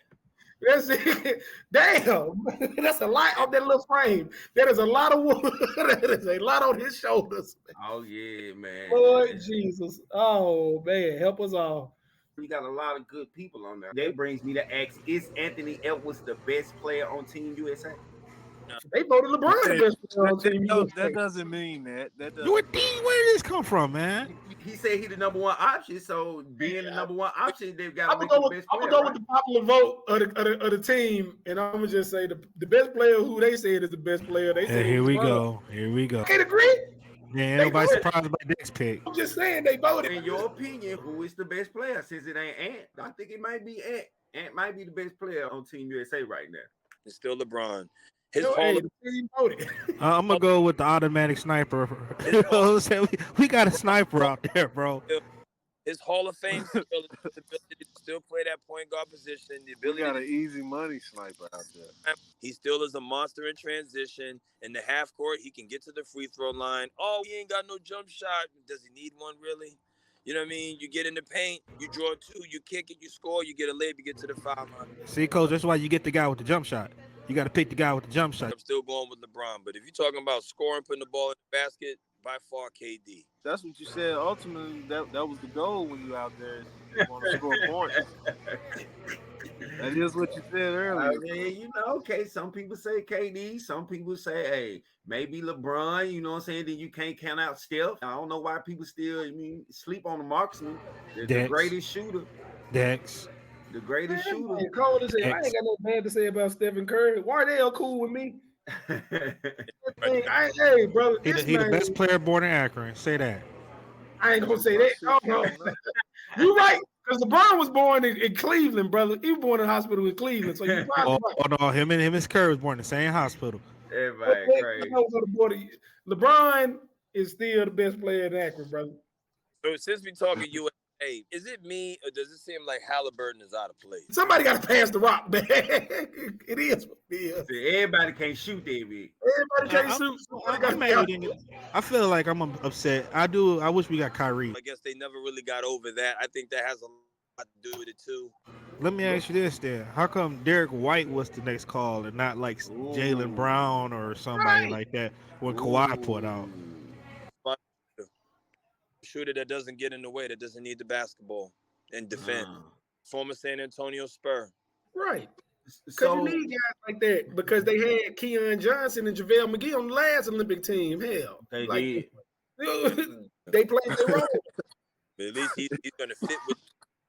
That's it. Damn. That's a lot on that little frame. That is a lot of wood. That is a lot on his shoulders. Oh, yeah, man. Lord Jesus. Oh, man. Help us all. We got a lot of good people on there. That brings me to ask, is Anthony Edwards the best player on Team USA? They voted LeBron the best player on Team USA. That doesn't mean that. Where did this come from, man? He said he's the number one option, so being the number one option, they've got to make the best player. I'm going to go with the popular vote of the team, and I'm going to just say the best player who they said is the best player. They said here we go. Here we go. Can't agree? Yeah, nobody surprised by this pick. I'm just saying they voted. In your opinion, who is the best player? Since it ain't Ant, I think it might be Ant. Ant might be the best player on Team USA right now. It's still LeBron. His Yo, Hall hey, of, the team voted. I'm gonna go with the automatic sniper. You know what I'm saying? We got a sniper out there, bro. his Hall of Fame skill is his ability to still play that point guard position, the We ability got to an easy money sniper out there. he still is a monster in transition. In the half court, he can get to the free throw line. Oh, he ain't got no jump shot. Does he need one really? You know what I mean? You get in the paint, you draw two, you kick it, you score, you get a layup, you get to the foul line. See, coach, that's why you get the guy with the jump shot. You got to pick the guy with the jump shot. I'm still going with LeBron, but if you're talking about scoring, putting the ball in the basket, by far KD. That's what you said. Ultimately, that was the goal when you out there. You want to score points. That is what you said earlier. You know, okay, some people say KD, some people say, hey, maybe LeBron, you know what I'm saying? Then you can't count out Steph. I don't know why people still sleep on the marksman. The greatest shooter. Dex. The greatest shooter. Cold as hell. I ain't got no bad to say about Stephen Curry. Wardell cool with me. Hey, brother, He the best player born in Akron. Say that. I ain't gonna say that. Oh, no. You're right, because LeBron was born in Cleveland, brother. He was born in a hospital in Cleveland, so you probably right. No, him and his Curry was born in the same hospital. Everybody crazy. LeBron is still the best player in Akron, brother. So since we talking USA, is it me or does it seem like Halliburton is out of place? Somebody got to pass the rock, man. It is what it is. Everybody can't shoot, David. Everybody can't shoot. I feel like I'm upset. I wish we got Kyrie. I guess they never really got over that. I think that has a lot to do with it too. Let me ask you this then. How come Derek White was the next call and not like Jaylen Brown or somebody like that when Kawhi put out? Shooter that doesn't get in the way, that doesn't need the basketball and defend. Former San Antonio Spur. Right. Because you need guys like that because they had Keon Johnson and JaVale McGee on the last Olympic team. Hell. They did. They played their role. But at least he's going to fit with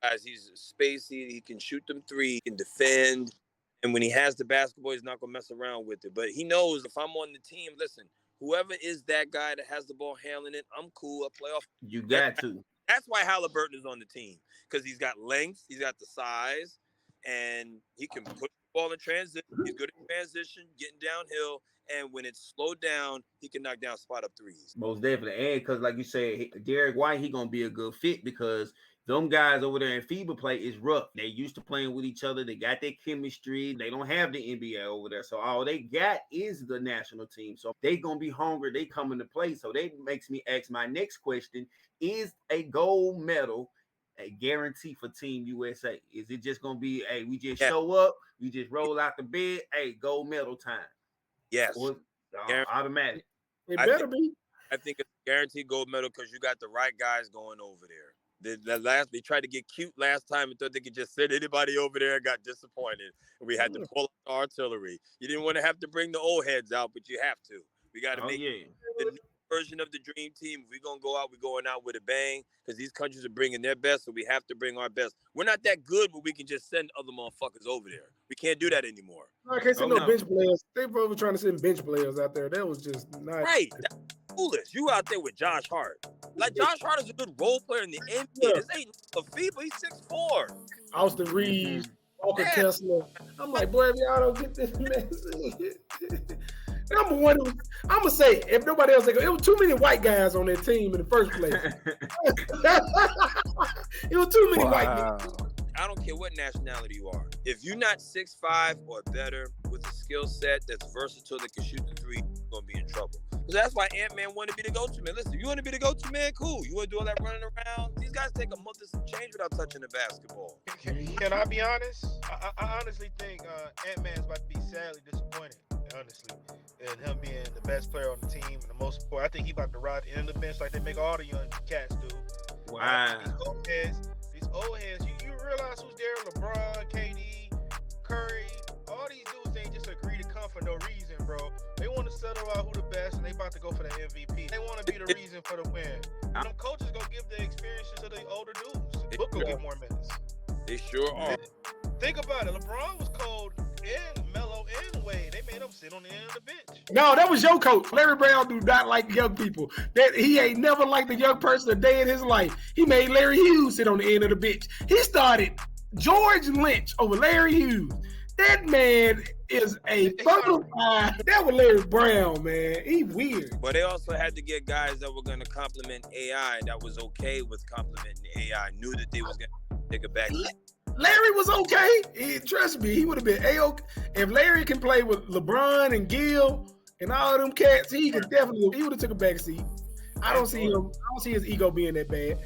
guys. He's spacey. He can shoot them three. He can defend. And when he has the basketball, he's not going to mess around with it. But he knows if I'm on the team, listen, whoever is that guy that has the ball handling it, I'm cool. I play off. You got to. That's why Halliburton is on the team because he's got length, he's got the size, and he can put the ball in transition. He's good at transition, getting downhill, and when it's slowed down, he can knock down spot up threes. Most definitely, and because like you said, Derek White, he gonna be a good fit because them guys over there in FIBA play is rough. They used to playing with each other. They got their chemistry. They don't have the NBA over there. So all they got is the national team. So they going to be hungry. They come into play. So that makes me ask my next question. Is a gold medal a guarantee for Team USA? Is it just going to be, hey, we just show up, we just roll out the bed, hey, gold medal time? Yes. Or, automatic. It better be. I think it's a guaranteed gold medal because you got the right guys going over there. They tried to get cute last time and thought they could just send anybody over there and got disappointed. And we had to pull out artillery. You didn't want to have to bring the old heads out, but you have to. We got to make the new version of the dream team. If we're going to go out, we're going out with a bang because these countries are bringing their best, so we have to bring our best. We're not that good where we can just send other motherfuckers over there. We can't do that anymore. I can't send no bench players. They were trying to send bench players out there. That was just not right. That's foolish. You out there with Josh Hart. Like, Josh Hart is a good role player in the NBA. This ain't a FIBA. He's 6'4". Austin Reeves, Walker Kessler. I'm like, boy, if y'all don't get this message. Number one, I'm going to say, if nobody else, it was too many white guys on that team in the first place. It was too many white guys. I don't care what nationality you are. If you're not 6'5" or better with a skill set that's versatile that can shoot the three, you're going to be in trouble. So that's why Ant-Man wanted to be the go-to man. Listen, if you want to be the go-to man, cool. You want to do all that running around? These guys take a month to some change without touching the basketball. Can I be honest? I honestly think Ant-Man's about to be sadly disappointed, honestly, in him being the best player on the team and the most important. I think he's about to ride the end of the bench like they make all the young cats do. Wow. These old heads, you realize who's there? LeBron, KD, Curry, all these dudes ain't just agree to come for no reason, bro. They want to settle out who the best, and they about to go for the MVP. They want to be the reason for the win. And them coaches gonna give the experiences to the older dudes. Book will get more minutes. They sure are. Think about it. LeBron was cold and Melo and Wade. They made him sit on the end of the bench. No, that was your coach. Larry Brown do not like young people. That he ain't never liked a young person a day in his life. He made Larry Hughes sit on the end of the bench. He started George Lynch over Larry Hughes. That man is a bona fide. That was Larry Brown, man. He weird. But they also had to get guys that were going to compliment AI that was okay with complimenting AI, knew that they was going to take it back. Larry was okay. Trust me, he would have been A-OK. If Larry can play with LeBron and Gill and all of them cats, he would have took a back seat. I don't see his ego being that bad.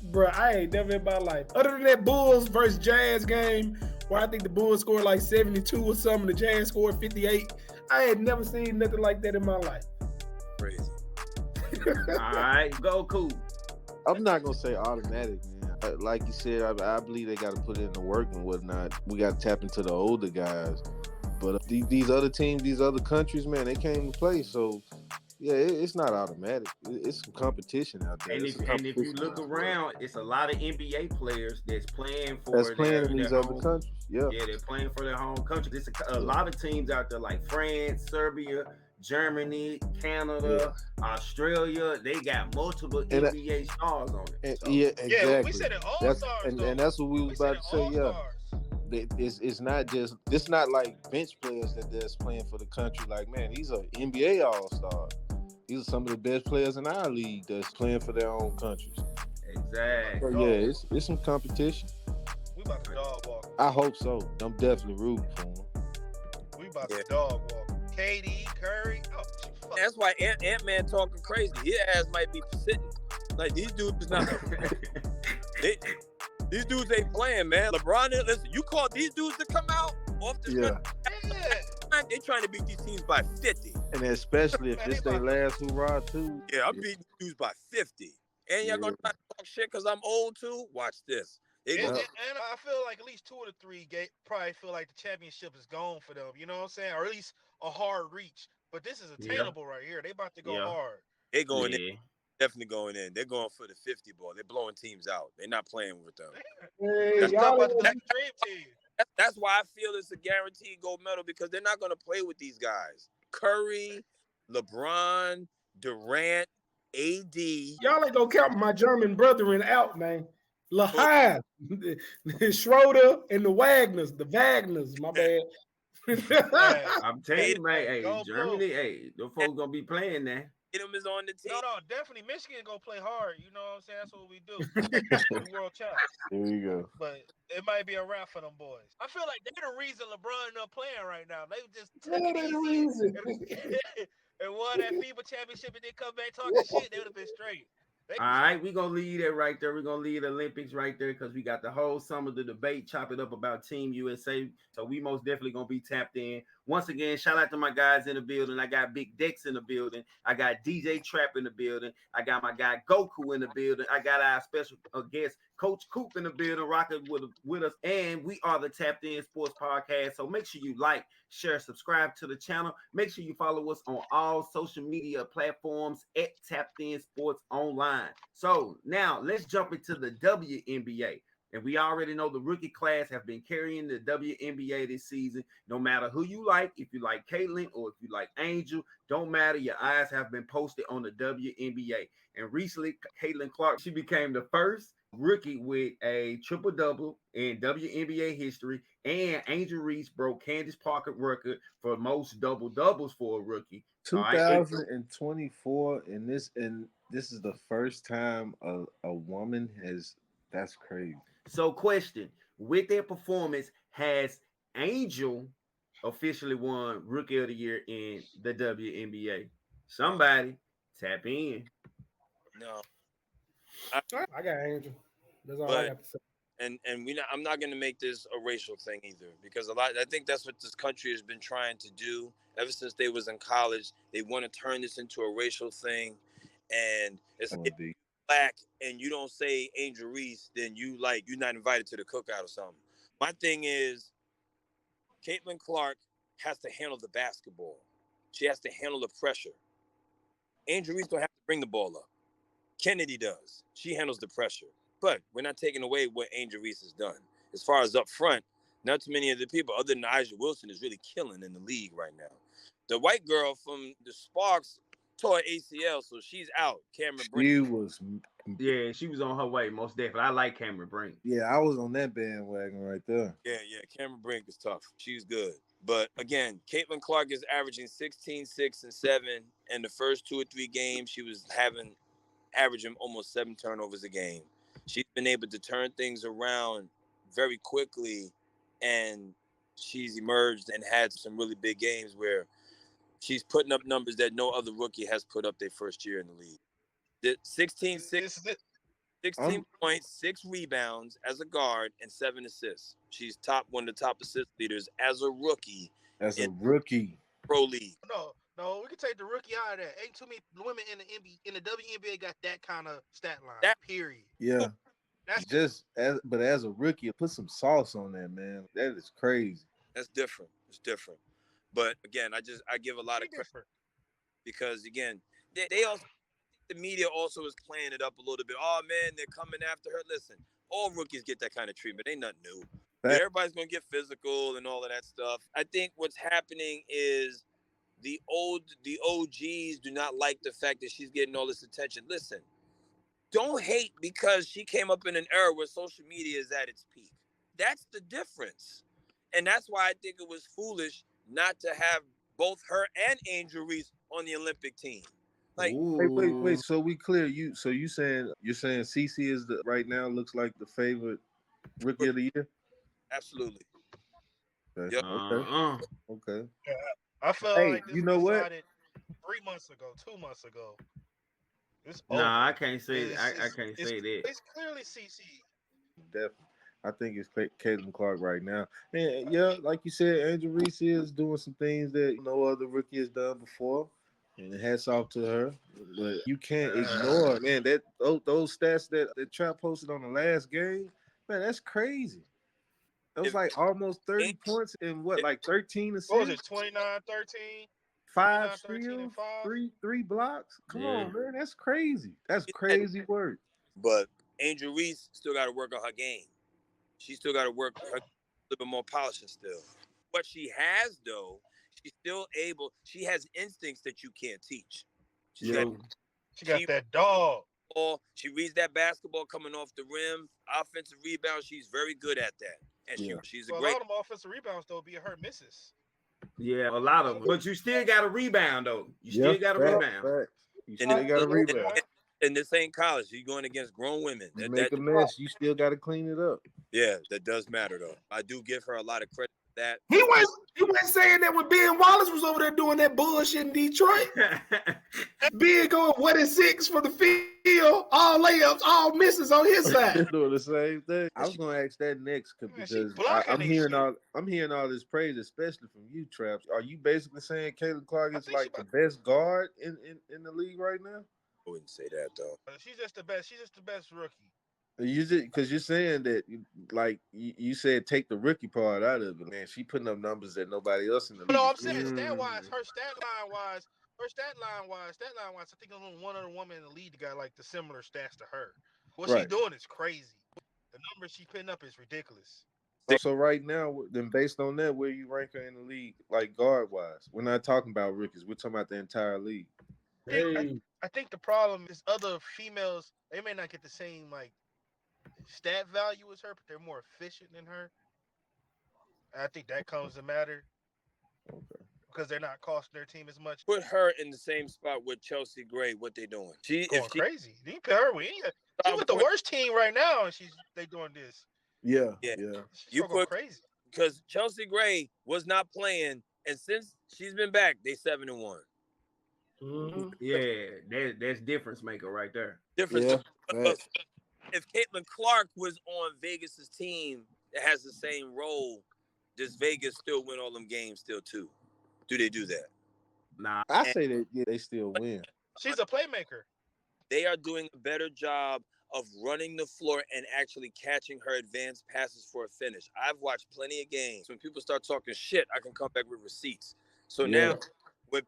Bro, I ain't never in my life. Other than that Bulls versus Jazz game, where I think the Bulls scored like 72 or something, the Jazz scored 58. I had never seen nothing like that in my life. Crazy. All right, go cool. I'm not gonna say automatic, man. Like you said, I believe they got to put in the work and whatnot. We got to tap into the older guys. But these other teams, these other countries, man, they came to play. So yeah, it's not automatic. It's some competition out there. And if you look around, it's a lot of NBA players that's playing in these other countries. Yeah, they're playing for their home country. There's a lot of teams out there like France, Serbia, Germany, Canada, Australia. They got multiple NBA stars on it. Yeah, exactly. Yeah, we said it all stars. And that's what we was about to say. Yeah. It's not like bench players that's playing for the country. Like, man, these are NBA all-stars. These are some of the best players in our league that's playing for their own countries. Exactly. So, yeah, it's some competition. We about to dog walk. I hope so. I'm definitely rooting for them. We about to dog walk. KD, Curry. Oh, that's why Ant-Man talking crazy. His ass might be sitting. Like, these dudes not... These dudes ain't playing, man. LeBron, listen, you call these dudes to come out off the screen. They trying to beat these teams by 50. And especially if this their last hurrah, too. Yeah, I'm beating dudes by 50. And y'all gonna try to talk shit because I'm old, too? Watch this. And I feel like at least 2 of the 3 probably feel like the championship is gone for them. You know what I'm saying? Or at least a hard reach. But this is attainable right here. They about to go hard. They going in. Definitely going in. They're going for the 50 ball. They're blowing teams out. They're not playing with them. That's why I feel it's a guaranteed gold medal because they're not going to play with these guys. Curry, LeBron, Durant, AD. Y'all ain't gonna count my German brethren out, man. Lahan, Schroeder, and the Wagners, my bad. I'm telling you, man, hey, Germany, those folks gonna be playing now. Tatum is on the team. No, definitely Michigan gonna play hard. You know what I'm saying? That's what we do. World champs. There you go. But it might be a wrap for them boys. I feel like they're the reason LeBron not playing right now. They just took it easy and won that FIBA championship and then come back talking shit. They would have been straight. All right, we're going to leave that right there. We're going to leave the Olympics right there because we got the whole summer of the debate, chop it up about Team USA. So we most definitely going to be tapped in. Once again, shout out to my guys in the building. I got Big Dex in the building. I got DJ Trap in the building. I got my guy Goku in the building. I got our special guest, Coach Coop in the building, rocking with us. And we are the Tapped In Sports Podcast. So make sure you like, share, subscribe to the channel. Make sure you follow us on all social media platforms at Tapped In Sports Online. So now let's jump into the WNBA. And we already know the rookie class have been carrying the WNBA this season. No matter who you like, if you like Caitlin or if you like Angel, don't matter. Your eyes have been posted on the WNBA. And recently, Caitlin Clark, she became the first rookie with a triple-double in WNBA history. And Angel Reese broke Candace Parker's record for most double-doubles for a rookie. 2024, and this is the first time a woman has. That's crazy. So, question: with their performance, has Angel officially won Rookie of the Year in the WNBA? Somebody tap in. No, I got Angel. That's all I got to say. And I'm not going to make this a racial thing either because I think that's what this country has been trying to do ever since they was in college. They want to turn this into a racial thing, and it's black and you don't say Angel Reese, then you're not invited to the cookout or something. My thing is, Caitlin Clark has to handle the basketball. She has to handle the pressure. Angel Reese don't have to bring the ball up. Kennedy does. She handles the pressure. But we're not taking away what Angel Reese has done. As far as up front, not too many of the people other than Aja Wilson is really killing in the league right now. The white girl from the Sparks tore ACL, so she's out. Cameron Brink. She was Yeah, she was on her way, most definitely. I like Cameron Brink. Yeah, I was on that bandwagon right there. Yeah, Cameron Brink is tough. She's good. But again, Caitlin Clark is averaging 16, 6, and 7. And the first 2 or 3 games, she was averaging almost 7 turnovers a game. She's been able to turn things around very quickly, and she's emerged and had some really big games where she's putting up numbers that no other rookie has put up their first year in the league. The 16, 6, This is it. 16 points, 6 rebounds as a guard, and 7 assists. She's one of the top assist leaders as a rookie As a in rookie. pro league. No, we can take the rookie out of that. Ain't too many women in the WNBA got that kind of stat line. That- period. Yeah. That's But as a rookie, put some sauce on that, man. That is crazy. That's different. It's different. But again, I give a lot of credit different. because again, they also, the media also is playing it up a little bit. Oh man, they're coming after her. Listen, all rookies get that kind of treatment. Ain't nothing new. Fact. Everybody's gonna get physical and all of that stuff. I think what's happening is the OGs do not like the fact that she's getting all this attention. Listen, don't hate because she came up in an era where social media is at its peak. That's the difference. And that's why I think it was foolish not to have both her and Angel Reese on the Olympic team. Like, Wait. So we clear you. So you're saying CeCe is right now looks like the favorite rookie of the year? absolutely. Okay. Yep. Okay. I felt Hey, like this you was know what? decided 3 months ago, 2 months ago. It's over. Nah, I can't say It's- I can't say that. It's clearly CC. Definitely. I think it's Caitlin Clark right now. And yeah, like you said, Angel Reese is doing some things that no other rookie has done before. And hats off to her. But you can't ignore, man, that those stats that Trap posted on the last game, man, that's crazy. It was If- like almost 30 if- points and what, like 13 assists? What was it? 29-13? 5 13 and steals, 5? three blocks. Come Yeah. on, man, that's crazy. That's crazy work. But Angel Reese still got to work on her game. She still got to work her a little bit more polishing still. What she has though, she's still able. She has instincts that you can't teach. She's Yeah. She got that dog. She reads that basketball coming off the rim. Offensive rebound, she's very good at that. And she's a Well, a great. lot of them offensive rebounds though be her misses. Yeah, a lot of them. But you still got a rebound though. You still got a rebound. Facts. You still got a rebound. And this ain't college. You're going against grown women. You make a mess, you still got to clean it up. Yeah, that does matter though. I do give her a lot of credit for that. He went saying that when Ben Wallace was over there doing that bullshit in Detroit. Ben going 1-6 for the field, all layups, all misses on his side. Doing the same thing. I was gonna ask that next because I'm hearing all this praise, especially from you, Traps. Are you basically saying Caitlin Clark is like the best guard in the league right now? I wouldn't say that though. She's just the best. She's just the best rookie. Because you're saying that, like you said, take the rookie part out of it, man. She putting up numbers that nobody else in the league. No, I'm saying stat wise, her stat line wise, I think only one other woman in the league got like the similar stats to her. What she's doing is crazy. The numbers she's putting up is ridiculous. So right now, then based on that, where you rank her in the league, like guard wise? We're not talking about rookies. We're talking about the entire league. I think the problem is other females, they may not get the same like stat value as her, but they're more efficient than her. And I think that comes to matter. Okay. Because they're not costing their team as much. Put her in the same spot with Chelsea Gray. What they doing? She crazy. You put her with she with the worst team right now, and they doing this. Yeah. You put crazy because Chelsea Gray was not playing, and since she's been back, they 7-1. Mm-hmm. Yeah, that's difference maker right there. Difference. Yeah. If Caitlin Clark was on Vegas's team that has the same role, does Vegas still win all them games still too? Do they do that? Nah. I say that they still win. She's a playmaker. They are doing a better job of running the floor and actually catching her advanced passes for a finish. I've watched plenty of games. When people start talking shit, I can come back with receipts. So now when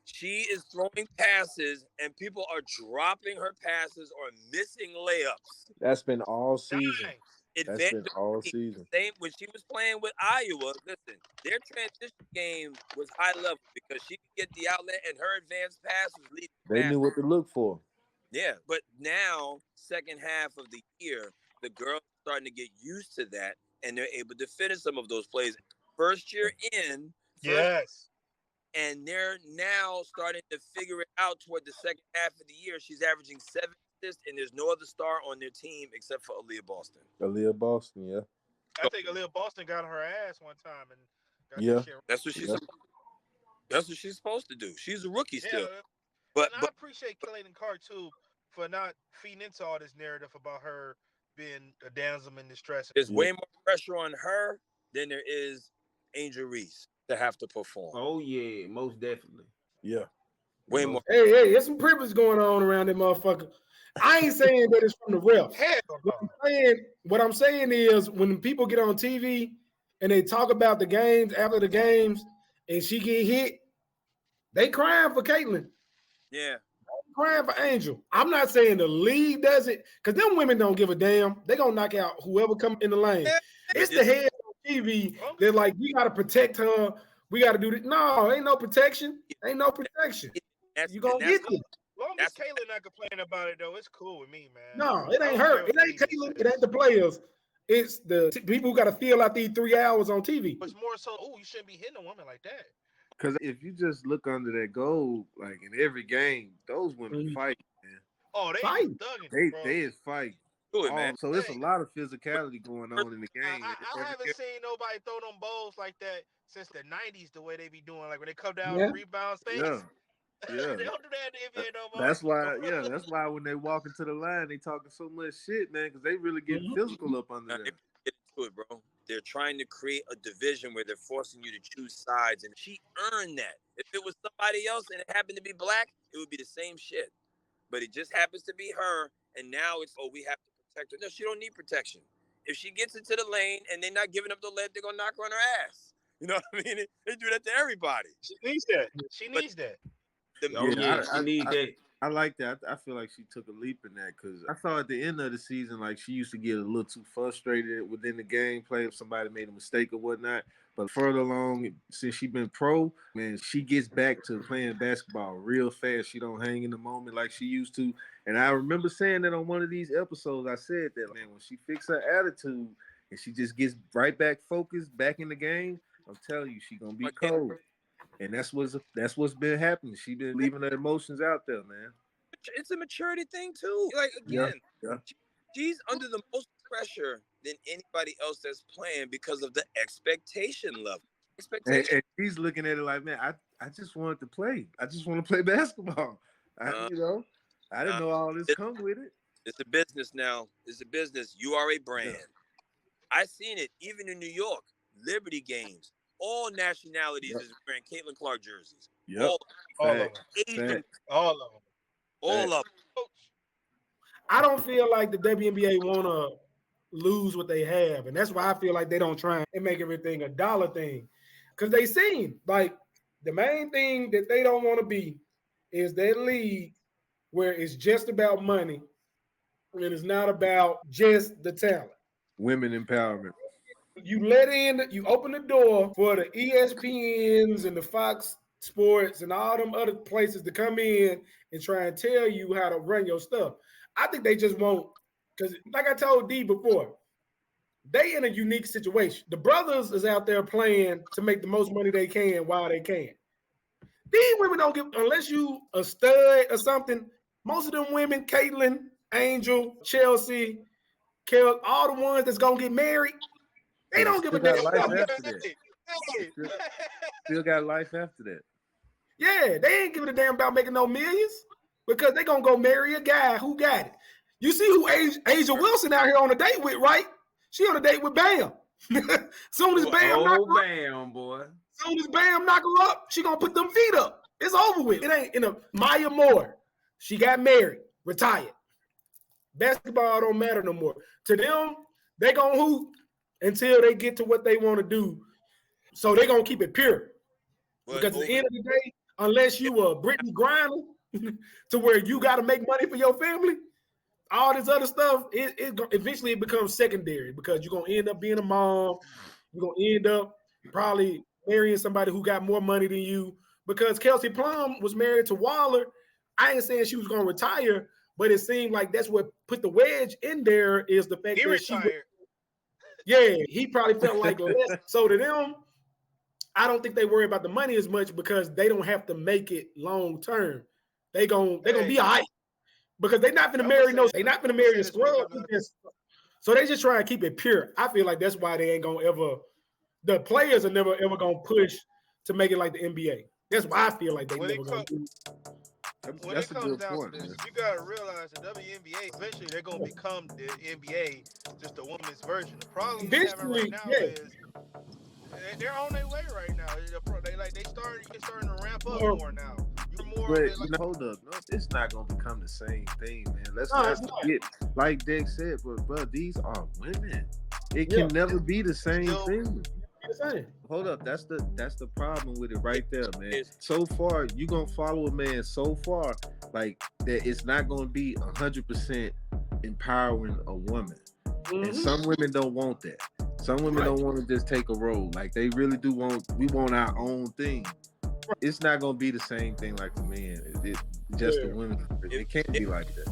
she is throwing passes and people are dropping her passes or missing layups. That's been all season. That's been all season. When she was playing with Iowa, listen, their transition game was high level because she could get the outlet and her advanced pass was leading. They knew what to look for. Yeah, but now second half of the year, the girls are starting to get used to that, and they're able to finish some of those plays. First year in, Yes. and they're now starting to figure it out toward the second half of the year. She's averaging 7 assists, and there's no other star on their team except for Aaliyah Boston. Aaliyah Boston, yeah. I think Aaliyah Boston got her ass one time and got that Yeah. shit. That's what she's. Yeah. That's what she's supposed to do. She's a rookie still, Yeah, but and I appreciate Clayton Carr too for not feeding into all this narrative about her being a damsel in distress. there's way more pressure on her than there is Angel Reese to have to perform. Oh yeah, most definitely. Yeah. Way more. Hey, there's some privilege going on around that motherfucker. I ain't saying that it's from the refs. Hell What I'm saying is when people get on TV and they talk about the games after the games and she get hit, they crying for Caitlyn. Yeah. Crying for Angel. I'm not saying the league does it because them women don't give a damn. They gonna knock out whoever come in the lane. It's the head on TV. They're like, we gotta protect her. We gotta do this. No, ain't no protection. Ain't no protection. You gonna get it. Long as Caitlyn not complaining about it though, it's cool with me, man. No, it ain't her. It ain't Caitlyn. It ain't the players. It's the people who got to feel out these 3 hours on TV. It's more so, you shouldn't be hitting a woman like that. Because if you just look under that goal, like in every game, those women fight, man. Oh, they fight. They is fighting. Man. So there's a lot of physicality going on in the game. I haven't seen nobody throw them bowls like that since the 90s, the way they be doing, like when they come down rebound space. Yeah. They don't do that in the NBA no more. That's why when they walk into the line, they talking so much shit, man, because they really get physical up under there. Get into it, bro. They're trying to create a division where they're forcing you to choose sides, and she earned that. If it was somebody else and it happened to be black, it would be the same shit. But it just happens to be her, and now it's, we have to protect her. No, she don't need protection. If she gets into the lane and they're not giving up the lead, they're gonna knock her on her ass. You know what I mean? They do that to everybody. She needs that. She needs that. I need that. I like that. I feel like she took a leap in that because I saw at the end of the season, like she used to get a little too frustrated within the gameplay if somebody made a mistake or whatnot. But further along, since she's been pro, man, she gets back to playing basketball real fast. She don't hang in the moment like she used to. And I remember saying that on one of these episodes. I said that, man, when she fixes her attitude and she just gets right back focused, back in the game, I'm telling you, she's gonna be cold. And that's what's been happening. She been leaving her emotions out there, man. It's a maturity thing too. Like again, she's under the most pressure than anybody else that's playing because of the expectation level. And she's looking at it like, man, I just wanted to play. I just want to play basketball. I didn't know all this come with it. It's a business now. It's a business. You are a brand. Yeah. I seen it even in New York. Liberty games. All nationalities is wearing Caitlin Clark jerseys. Yep. All of them. All of them. I don't feel like the WNBA want to lose what they have. And that's why I feel like they don't try and make everything a dollar thing. Because they seem like the main thing that they don't want to be is that league where it's just about money and it's not about just the talent. Women empowerment. You open the door for the ESPNs and the Fox Sports and all them other places to come in and try and tell you how to run your stuff. I think they just won't, because like I told D before, they in a unique situation. The brothers is out there playing to make the most money they can while they can. These women don't give, unless you a stud or something, most of them women, Caitlyn, Angel, Chelsea, Kel, all the ones that's going to get married, they don't give a damn. Still got life after that. Yeah, they ain't giving a damn about making no millions because they gonna go marry a guy who got it. You see who Asia Wilson out here on a date with, right? She on a date with Bam. Soon as Bam knock her up, she gonna put them feet up. It's over with. It ain't in a Maya Moore. She got married, retired. Basketball don't matter no more. To them, they gonna hoop until they get to what they want to do. So they're going to keep it pure. Because at the end of the day, unless you a Brittany Griner to where you got to make money for your family, all this other stuff, eventually it becomes secondary because you're going to end up being a mom. You're going to end up probably marrying somebody who got more money than you. Because Kelsey Plum was married to Waller. I ain't saying she was going to retire, But it seemed like that's what put the wedge in there is the fact He that retired. he probably felt like less. So to them, I don't think they worry about the money as much because they don't have to make it long term. They gonna be all right because they're not gonna marry a scrub. So they just try to keep it pure. I feel like that's why they ain't gonna ever. The players are never ever gonna push to make it like the NBA. That's why I feel like they never gonna do. When it comes down to this, you gotta realize the WNBA eventually they're gonna become the NBA, just a women's version. The problem we're having right now is they're on their way right now. They starting to ramp up more now. Hold up, no, it's not gonna become the same thing, man. Let's not forget, like Dick said, but these are women. It can never be the same thing. Hold up, that's the problem with it right there, man. So far, you gonna follow a man so far, like that it's not gonna be 100% empowering a woman. And some women don't want that. Some women don't want to just take a role. Like they really do we want our own thing. It's not gonna be the same thing like the men. It just the women. It can't be like that.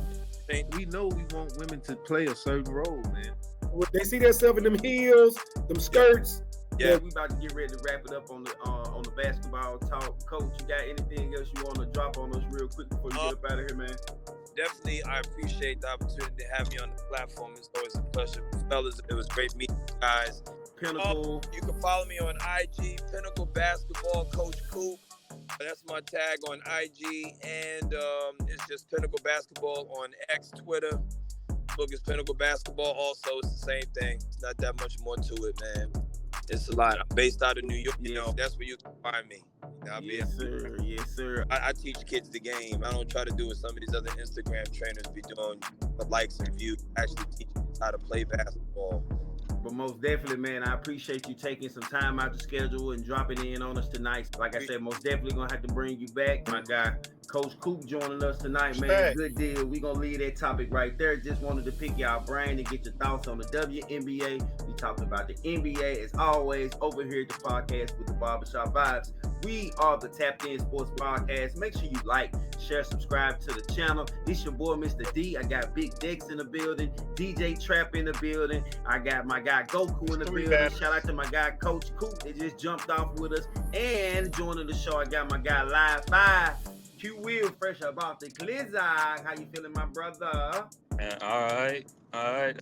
We know we want women to play a certain role, man. They see themselves in them heels, them skirts. Yeah, we about to get ready to wrap it up on the basketball talk. Coach, you got anything else you want to drop on us real quick before you get up out of here, man? Definitely, I appreciate the opportunity to have me on the platform. It's always a pleasure. Fellas, it was great meeting you guys. Pinnacle. You can follow me on IG, Pinnacle Basketball, Coach Coop. That's my tag on IG, and it's just Pinnacle Basketball on X, Twitter. Book is Pinnacle Basketball. Also, it's the same thing. It's not that much more to it, man. It's a lot. I'm based out of New York. You know, that's where you can find me. Yes, sir. Yes, sir. I teach kids the game. I don't try to do what some of these other Instagram trainers be doing, likes and views. Actually teach kids how to play basketball. But most definitely, man, I appreciate you taking some time out the schedule and dropping in on us tonight. Like I said, most definitely gonna have to bring you back. My guy, Coach Coop, joining us tonight, man. Good deal. We gonna leave that topic right there. Just wanted to pick y'all brain and get your thoughts on the WNBA. We talked about the NBA as always over here at the podcast with the Barbershop Vibes. We are the Tapped In Sports Podcast. Make sure you like, share, subscribe to the channel. It's your boy, Mr. D. I got Big Dex in the building, DJ Trap in the building. I got my guy Goku in the building. Shout out to my guy Coach Coop. They just jumped off with us. And joining the show, I got my guy Live 5. Q Will, fresh up off the Glizzy. How you feeling, my brother? All right.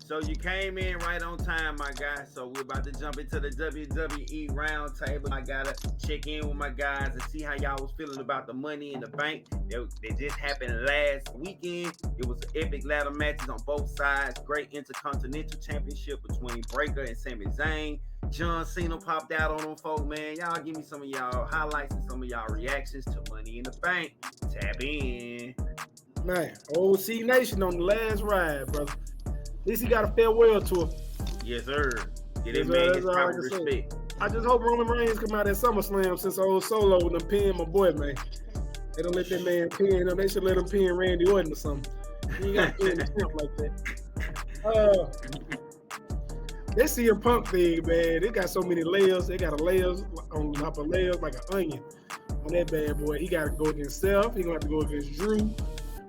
So you came in right on time, my guy. So we're about to jump into the WWE round table. I gotta check in with my guys and see how y'all was feeling about the Money in the Bank. They just happened last weekend. It was epic ladder matches on both sides. Great Intercontinental Championship between Breaker and Sami Zayn. John Cena popped out on them folk, man. Y'all give me some of y'all highlights and some of y'all reactions to Money in the Bank. Tap in. Man, OC Nation on the last ride, brother. At least he got a farewell tour. Yes, sir. Get that man his proper respect. I just hope Roman Reigns come out at SummerSlam since old Solo with them pinning my boy, man. They don't let that man pin him. They should let him pin Randy Orton or something. He ain't got to pin the champ like that. This CM Punk thing, man, they got so many layers. They got a layers on top of layers like an onion on that bad boy. He got to go against himself. He going to have to go against Drew.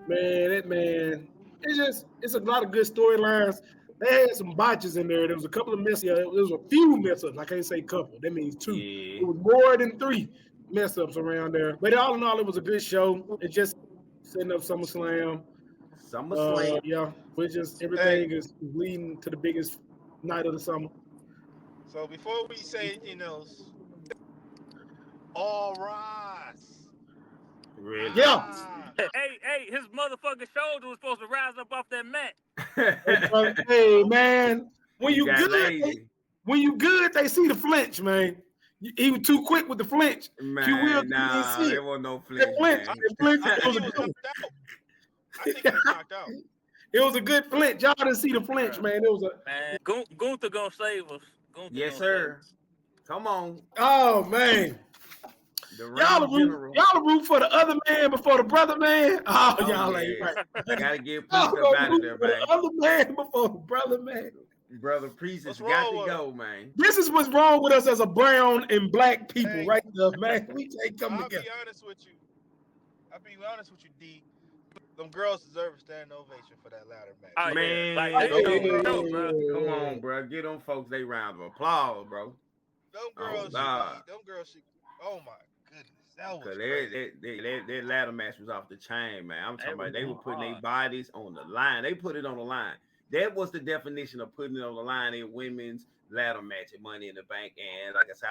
Man, that man, it's a lot of good storylines. They had some botches in there. There was a couple of mess ups. There was a few mess ups. I can't say couple. That means two. Yeah. It was more than 3 mess ups around there. But all in all, it was a good show. It just setting up SummerSlam. Yeah, which just everything is leading to the biggest night of the summer. So before we say anything else, all rise. Really? Yeah. Hey, his motherfucking shoulder was supposed to rise up off that mat. Hey, man, when you good, they see the flinch, man. He was too quick with the flinch. Man, there wasn't no flinch. I think he was knocked out. It was a good flinch. Y'all didn't see the flinch, man. It was man. Gunther gonna save us. Yes, sir. Come on. Oh man. Y'all root for the other man before the brother man. Oh y'all ain't right. Gotta get Priest up out of there, man. The other man before the brother man. Brother Priest has got to go, man. This is what's wrong with us as a brown and black people, right there, man. We can't come together. I'll be honest with you, D. them girls deserve a standing ovation for that ladder match. Oh, Man, yeah. Like, they know, bro. come on, bro. Get them folks they round of applause, bro. Them girls should be. Oh my goodness, that was Cause crazy. their ladder match was off the chain, man. I'm talking about they were putting their bodies on the line. They put it on the line. That was the definition of putting it on the line in women's ladder match at Money in the Bank. And like I said,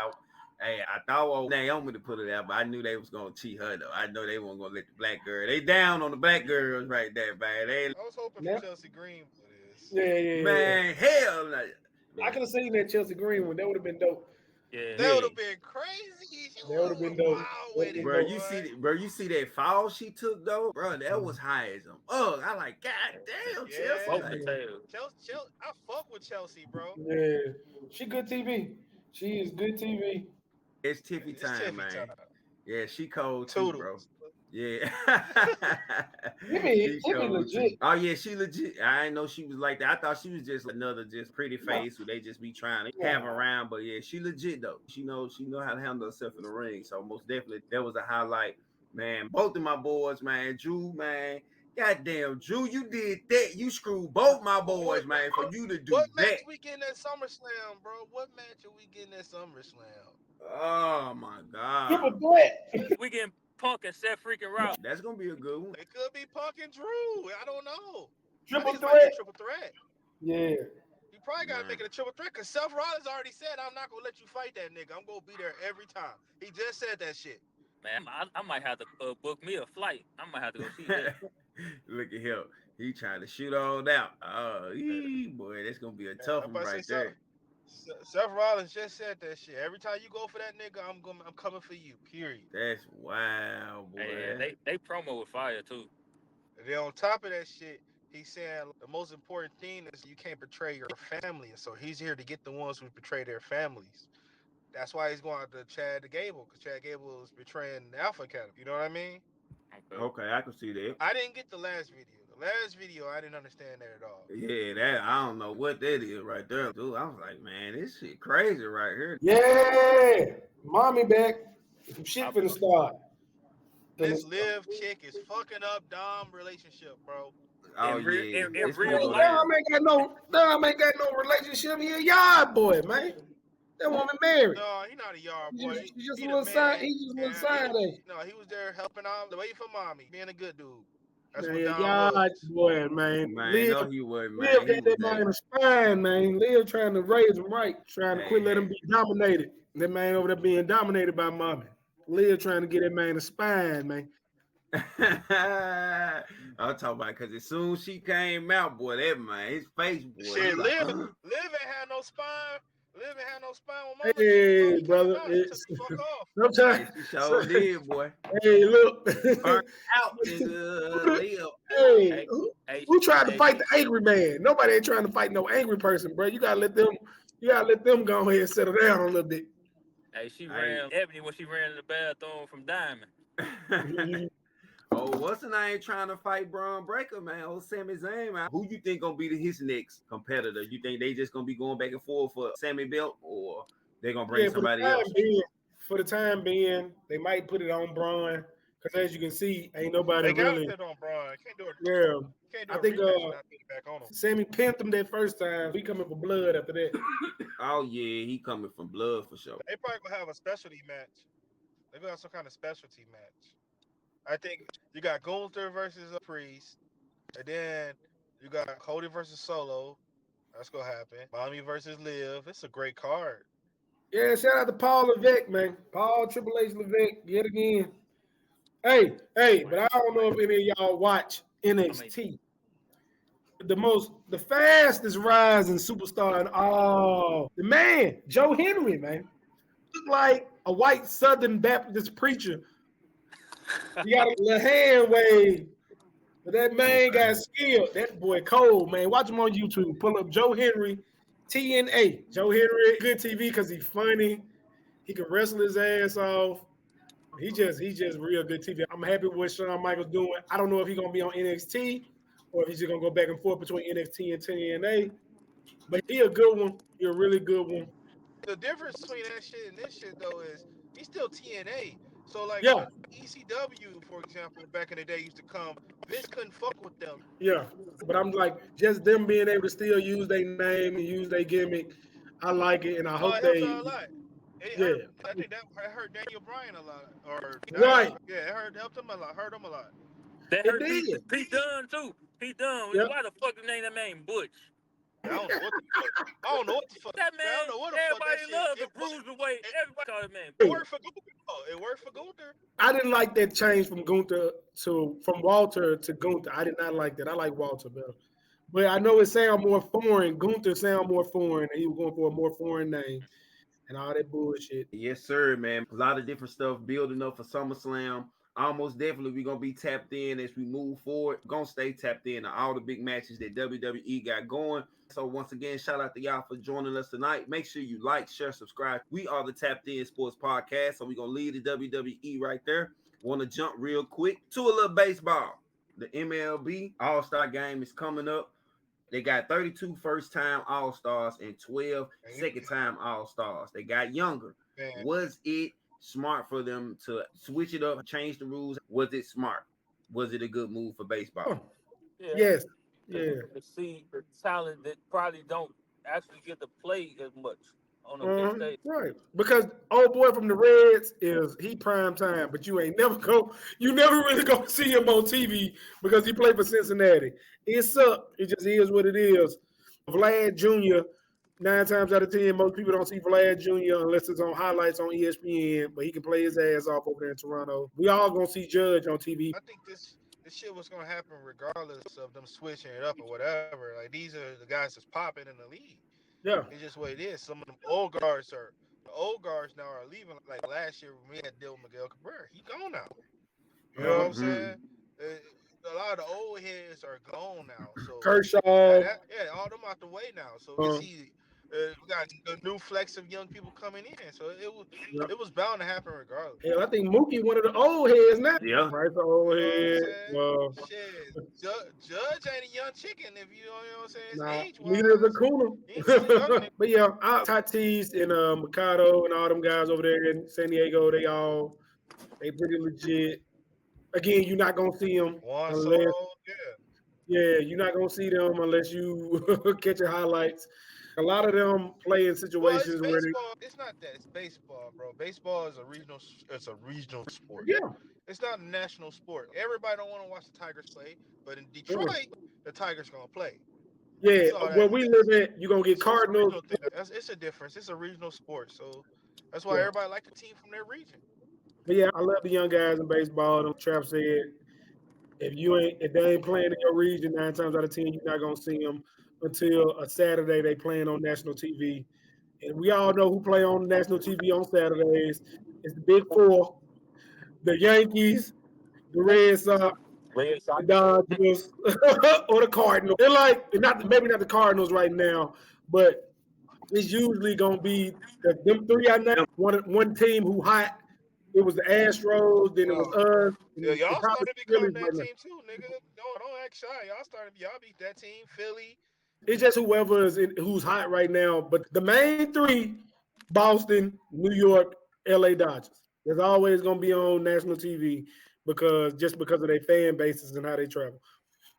I thought Naomi to put it out, but I knew they was gonna cheat her though. I know they weren't gonna let the black girl. They down on the black girls right there, man. I was hoping for Chelsea Green for this. Yeah. Man, hell no. I could have seen that Chelsea Green one. That would have been dope. Yeah. That would have been crazy. That would have been dope. Bro, you see that foul she took though, bro. That was high as them. Oh, I like, god damn, Chelsea. Chelsea, I fuck with Chelsea, bro. Yeah, she good TV. She is good TV. It's Tiffy time, man. Yeah, she cold too, bro. Yeah. Tiffy legit. Oh yeah, she legit. I didn't know she was like that. I thought she was just another pretty face who they just be trying to have around. But yeah, she legit though. She know how to handle herself in the ring. So most definitely that was a highlight, man. Both of my boys, man. Drew, man. Goddamn, Drew, you did that. You screwed both my boys, man, for you to do what that. What match we getting at SummerSlam, bro? What match are we getting at SummerSlam? Oh my god. Triple threat. We getting Punk and Seth freaking Rock. That's gonna be a good one. It could be Punk and Drew. I don't know. Triple threat. Triple threat. Yeah. You probably gotta make it a triple threat because Seth Rollins already said, "I'm not gonna let you fight that nigga. I'm gonna be there every time." He just said that shit. Man, I might have to book me a flight. I might have to go see that. Look at him. He trying to shoot all out. Oh, boy, that's gonna be a tough one right there. Seth Rollins just said that shit. Every time you go for that nigga, I'm coming for you. Period. That's wild, boy. Hey, they promo with fire too. And then on top of that shit, he's saying the most important thing is you can't betray your family. So he's here to get the ones who betray their families. That's why he's going after Chad Gable, because Chad Gable is betraying the Alpha Academy. You know what I mean? Okay, I can see that. I didn't get the last video. The last video, I didn't understand that at all. Yeah, that I don't know what that is right there, dude. I was like, man, this shit crazy right here. Yeah, mommy back. Some shit finna start. This Liv chick is fucking up Dom relationship, bro. Oh in real life. Dom ain't got no relationship. He a yard boy, man. That woman married. No, he not a yard boy. He's just a little side. He's just a little side. No, he was there helping out, waiting for mommy, being a good dude. That's man, what Dom was. Boy, man. Liv, no, he wasn't, man. Liv got that man in the spine, man. Liv trying to raise him right, trying to quit letting him be dominated. That man over there being dominated by mommy. Liv trying to get that man in the spine, man. I'm talking about because as soon as she came out, boy, that man, his face, boy. Shit, Liv ain't had no spine. Liv ain't had no spine with mama. Hey, brother. Sometimes she sure did, boy. Hey, look. Out, Liv. Hey, who tried to fight the angry man? Nobody ain't trying to fight no angry person, bro. You gotta let them go ahead and settle down a little bit. Hey, she ran Ebony when she ran in the bathroom from Diamond. Oh, what's the name trying to fight Braun Breaker, man? Oh, Sami Zayn, man. Who you think gonna be his next competitor? You think they just gonna be going back and forth for Sami belt, or they gonna bring somebody else? For the time being, they might put it on Braun, because as you can see, ain't nobody really. Put it on Braun. Can't do it. Yeah, I think Sami pinned him that first time. He coming for blood after that. Oh yeah, he coming from blood for sure. They probably gonna have a specialty match. They gonna have some kind of specialty match. I think you got Gunther versus a Priest, and then you got Cody versus Solo. That's gonna happen. Mommy versus Liv. It's a great card. Yeah, shout out to Paul Levesque, man. Paul Triple H Levesque yet again. Hey, but I don't know if any of y'all watch NXT. The fastest rising superstar in all. The man, Joe Henry, man. Look like a white Southern Baptist preacher. He got a little hand wave. But that man got skill. That boy cold, man. Watch him on YouTube. Pull up Joe Henry, TNA. Joe Henry, good TV because he's funny. He can wrestle his ass off. He just real good TV. I'm happy with what Shawn Michaels doing. I don't know if he's gonna be on NXT or if he's just gonna go back and forth between NXT and TNA. But he a good one. He a really good one. The difference between that shit and this shit though is he's still TNA. So like Yeah, ECW, for example, back in the day used to come. Vince couldn't fuck with them. yeah. But I'm like, just them being able to still use their name and use their gimmick, I like it, and I hope It helps they, out a lot. It yeah, hurt, I think that hurt Daniel Bryan a lot, or right. helped him a lot, hurt him a lot. That It hurt did. Pete Dunne too. Pete Dunne. Yep. Why the fuck the name that man Butch? I don't know what the fuck. I don't know what the fuck. That Man, I don't man, know what the fuck that everybody shit. loves the It worked- bruiserweight. Everybody call that man It Butch. worked for Gunther. though. It worked for Gunther. I didn't like that change from Gunther from Walter to Gunther. I did not like that. I like Walter better. But I know it sound more foreign. Gunther sound more foreign, and he was going for a more foreign name and all that bullshit. Yes, sir, man. A lot of different stuff building up for SummerSlam. Almost definitely we're gonna be tapped in as we move forward. Gonna stay tapped in to all the big matches that WWE got going. So once again, shout out to y'all for joining us tonight. Make sure you like, share, subscribe. We are the Tapped In Sports Podcast, so we're gonna leave the WWE right there. Want to jump real quick to a little baseball. The MLB All-Star Game is coming up. They got 32 first-time All-Stars and 12 second-time All-Stars. They got younger. Man. Was it smart for them to switch it up, change the rules? Was it smart? Was it a good move for baseball? Yeah. Yes. Yeah. To see the talent that probably don't actually get to play as much on the big stage. Right. Because old boy from the Reds he prime time, but you never really go see him on TV because he played for Cincinnati. It sucked. It just is what it is. Vlad Jr., 9 times out of 10, most people don't see Vlad Jr. unless it's on highlights on ESPN, but he can play his ass off over there in Toronto. We all gonna see Judge on TV. I think this shit was gonna happen regardless of them switching it up or whatever. Like these are the guys that's popping in the league. Yeah. It's just what it is. Some of them old guards now are leaving. Like last year when we had to deal with Miguel Cabrera, he gone now. You know what I'm saying? A lot of the old heads are gone now. So Kershaw. All them out the way now. So it's easy. We got a new flex of young people coming in. So it was bound to happen regardless. Hell, I think Mookie one of the old heads now. Yeah. Right, the old head. Shit, Judge ain't a young chicken if you know what I'm saying. It's age Neither is Acuna. But yeah, Tatis and Mikado and all them guys over there in San Diego, they pretty legit. Again, you're not gonna see them unless you're not gonna see them unless you catch your highlights. A lot of them play in situations where it's not that. It's baseball, bro. Baseball is a regional sport. Yeah. It's not a national sport. Everybody don't want to watch the Tigers play, but in Detroit, the Tigers gonna play. Yeah, where we live at, you're gonna get Cardinals. It's a difference. It's a regional sport, so that's why everybody like the team from their region. But yeah, I love the young guys in baseball. Them Trap said, if they ain't playing in your region, 9 times out of 10, you're not gonna see them until a Saturday they playing on national TV. And we all know who play on national TV on Saturdays. It's the Big Four, the Yankees, the Red Sox, the Dodgers, or the Cardinals. They're like, maybe not the Cardinals right now, but it's usually gonna be them 3 I know. One team who hot. It was the Astros, then it was us. Yeah, y'all started to become that team too, nigga. Don't act shy. Y'all beat that team, Philly. It's just whoever who's hot right now. But the main 3, Boston, New York, LA Dodgers. There's always gonna be on national TV because of their fan bases and how they travel.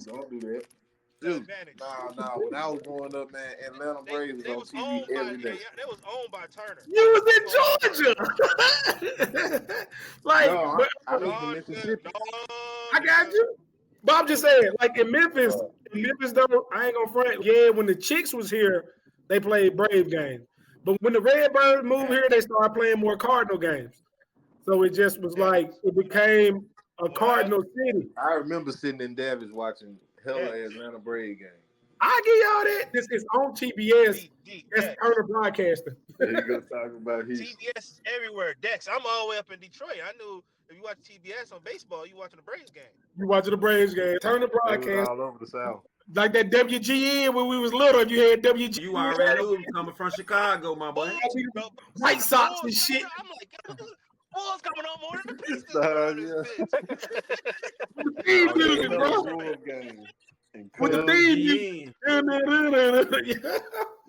Don't do that. Dude, nah. When I was growing up, man, Atlanta Braves was on TV every day. They was owned by Turner. You was in Georgia. I was in Mississippi. I got you. But I'm just saying, like in Memphis though, I ain't gonna front. Yeah, when the Chicks was here, they played Brave games. But when the Redbirds moved here, they started playing more Cardinal games. So it just was like it became a Cardinal city. I remember sitting in Davis watching hella Atlanta Brave games. I give y'all that. This is on TBS. That's Turner Broadcasting. There you go talking about his. TBS is everywhere. Dex, I'm all the way up in Detroit. I knew if you watch TBS on baseball, you watching the Braves game. You watching the Braves game. Turner Broadcasting. All over the South. Like that WGN when we was little, you had WGN. You already knew him coming from Chicago, my boy. White Sox and shit. I'm like, Bulls coming on more than the Pistons. The theme music, bro. With the theme music.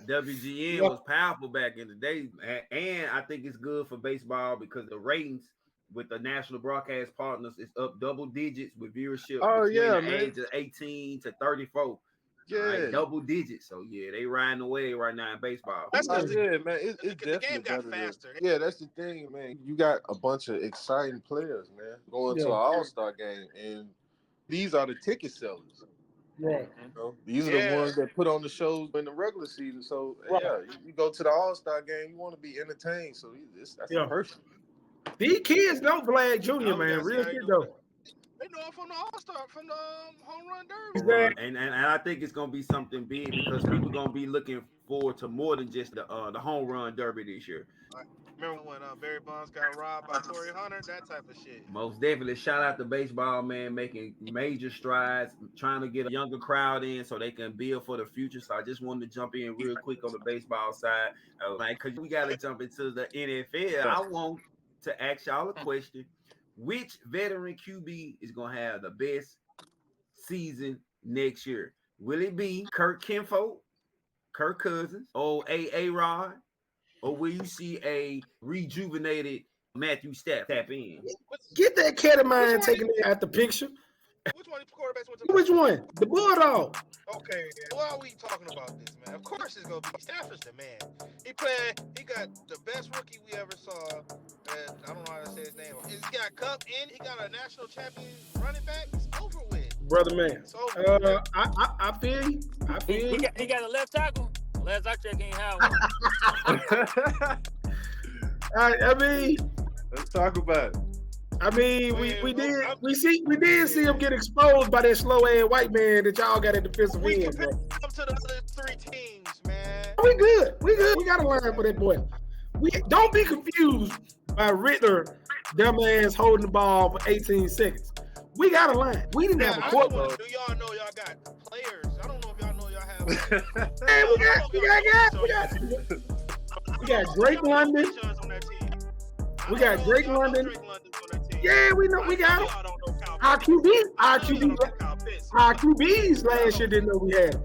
WGN was powerful back in the day, and I think it's good for baseball because the ratings with the national broadcast partners, it's up double digits with viewership Oh, between yeah, the man. age of 18 to 34. Yeah. Right, double digits. So yeah, they riding away right now in baseball. That's Oh, because yeah, man. It's the definitely game got better faster. Yeah, that's the thing, man. You got a bunch of exciting players, man, going to an All-Star game, and these are the ticket sellers. Right. You know? These are the ones that put on the shows in the regular season. So yeah, you go to the All-Star game, you want to be entertained. So that's perfect. These kids know Vlad Jr., man. Real shit though. They know it from the All-Star, from the home run derby. Exactly. And I think it's gonna be something big because people gonna be looking forward to more than just the home run derby this year. Remember when Barry Bonds got robbed by Torrey Hunter? That type of shit. Most definitely. Shout out to baseball, man, making major strides, trying to get a younger crowd in so they can build for the future. So I just wanted to jump in real quick on the baseball side, because we got to jump into the NFL. I want to ask y'all a question: which veteran QB is gonna have the best season next year? Will it be Kirk Kinfolk, Kirk Cousins, or A-Rod? Or will you see a rejuvenated Matthew Stafford tap in? Get that cat of mine taken out the picture. Which one of the quarterbacks went to? Which one? The Bulldog. Okay, why are we talking about this, man? Of course it's gonna be Stafford's the man. He got the best rookie we ever saw. And I don't know how to say his name. He got Cup and he got a national champion running back. It's over with. Brother man. I feel you. He got a left tackle. Last I checked, he ain't have one. I mean, let's talk about it. I mean, we did see him get exposed by that slow ass white man that y'all got at defensive We end. compare him to the other three teams, man. We good. We got a line for that boy. We don't be confused by Ritter, dumbass holding the ball for 18 seconds. We got a line. We didn't have a court. Do y'all know y'all got players? I don't know if y'all know y'all have. Hey, we got Drake London. We got Drake London. Yeah, we know we got him. Our QBs last year didn't know we had him.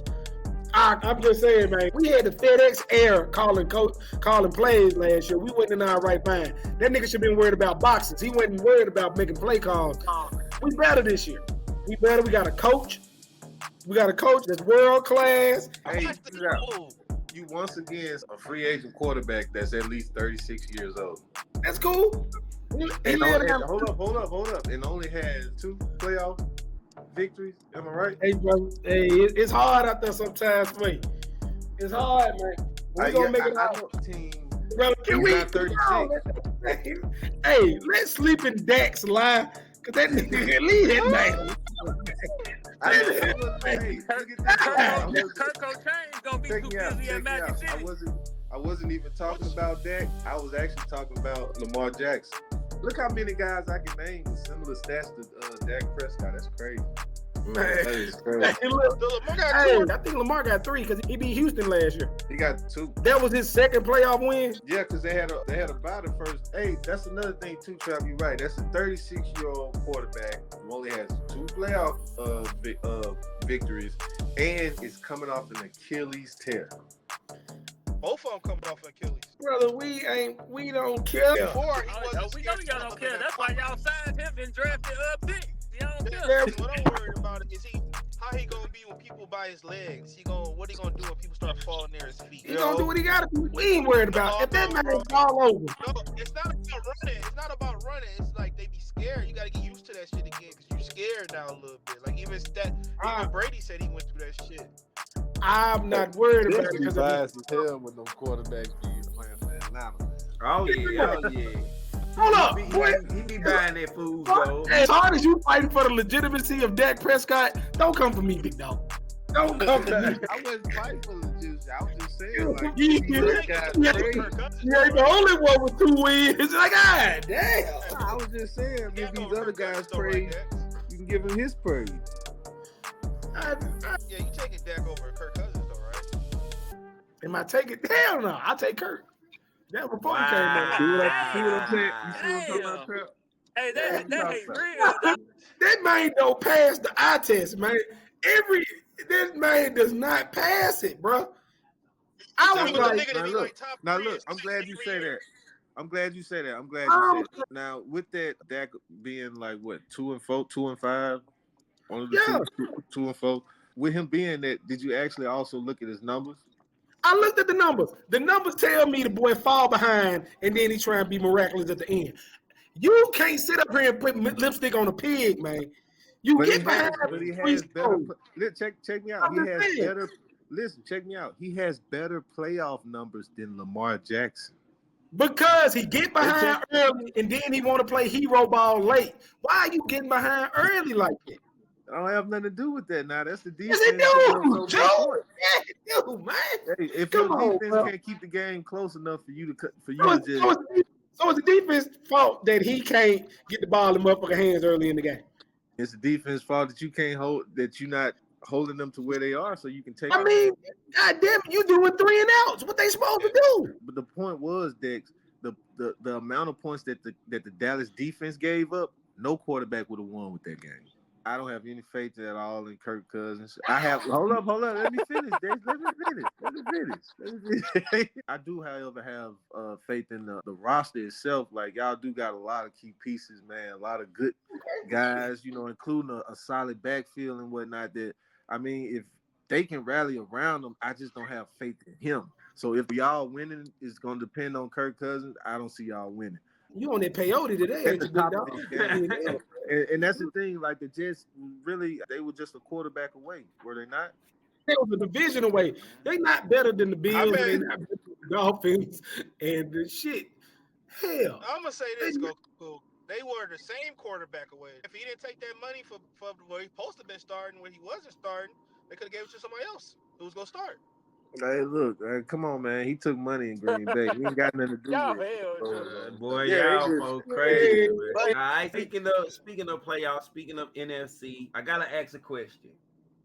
I'm just saying, man. We had the FedEx Air calling plays last year. We wasn't in our right mind. That nigga should have been worried about boxes. He wasn't worried about making play calls. We better this year. We better. We got a coach. We got a coach that's world class. Hey, you once again a free agent quarterback that's at least 36 years old. That's cool. Hold up. And only has 2 playoff victories. Am I right? Hey, bro. Hey, it's hard out there sometimes for me. It's hard, man. We're gonna make it out. Team. Bro, can we? 36. Hey, let Sleeping Dax lie. Cause that nigga leave that man. Kirk O'Chain's gonna be too busy at Magic City. I wasn't even talking about Dak. I was actually talking about Lamar Jackson. Look how many guys I can name with similar stats to Dak Prescott. That's crazy. That is crazy. I think Lamar got 3 because he beat Houston last year. He got 2. That was his second playoff win. Yeah, because they had a bye the first. Hey, that's another thing too, Trav. You're right. That's a 36-year-old quarterback who only has 2 playoff victories, and is coming off an Achilles tear. Both of them coming off Achilles. Brother, we don't care. Before he wasn't we know y'all don't care. That's why y'all signed him and drafted picks. Y'all don't care. What I'm worried about is how he gonna be when people buy his legs. What he gonna do when people start falling near his feet? He gonna do what he gotta do. We ain't worried about if that man fall over. No, it's not about running. It's not about running. It's like they be scared. You gotta get used to that shit again because you're scared now a little bit. Like even Brady said he went through that shit. I'm not worried about it because biased as hell with them quarterbacks being playing for Atlanta. Oh yeah. Hold up, he be buying that food, bro. As hard as you fighting for the legitimacy of Dak Prescott, don't come for me, big dog. Don't come for me. I wasn't fighting for legitimacy. I was just saying, like, you're the only one with 2 wins. It's like, God damn. I was just saying, give these other guys praise. You can give him his praise. Yeah, you taking Dak over Kirk Cousins, though, right? Am I taking? Hell no, I take Kirk. That report came out. See what I'm saying? You see what I'm talking about? Hey, that ain't real. That man don't pass the eye test, man. This man does not pass it, bro. I was now look, I'm glad you say that. I'm glad you said that. I'm glad you said that. Now, with that, Dak being like what 2-4, 2-5, one of the two and 4. With him being that, did you actually also look at his numbers? I looked at the numbers. The numbers tell me the boy fall behind, and then he try and be miraculous at the end. You can't sit up here and put lipstick on a pig, man. You get behind. But he has better. Check me out. He has better. Listen, check me out. He has better playoff numbers than Lamar Jackson. Because he get behind early and then he want to play hero ball late. Why are you getting behind early like that? I don't have nothing to do with that now. That's the defense. Yes, it do, Joe. Yeah, it do, man. Hey, if your defense can't keep the game close enough for you to just. So it's the defense's fault that he can't get the ball in motherfucking hands early in the game. It's the defense's fault that you can't hold, that you're not holding them to where they are, so you can take. I mean, goddamn, you doing 3 and outs. What they supposed to do? But the point was, Dex, the amount of points that the Dallas defense gave up, no quarterback would have won with that game. I don't have any faith at all in Kirk Cousins. I have. Hold up. Let me finish, Dex. Let me finish. I do, however, have faith in the roster itself. Like, y'all do got a lot of key pieces, man. A lot of good guys, including a solid backfield and whatnot. That, I mean, if they can rally around him, I just don't have faith in him. So if y'all winning is going to depend on Kirk Cousins, I don't see y'all winning. You on that peyote today, ain't you, big dog? And that's the thing. Like, the Jets, really, they were just a quarterback away, were they not? They were the division away. They not better than the Bills. They not better than the Dolphins and the shit. Hell, I'm gonna say this, Goku. They were the same quarterback away. If he didn't take that money for where he supposed to have been starting, when he wasn't starting, they could have gave it to somebody else who was gonna start. Hey, look, come on, man. He took money in Green Bay. We ain't got nothing to do with it. Boy, y'all folks crazy. All right, speaking of playoffs, speaking of NFC, I gotta ask a question.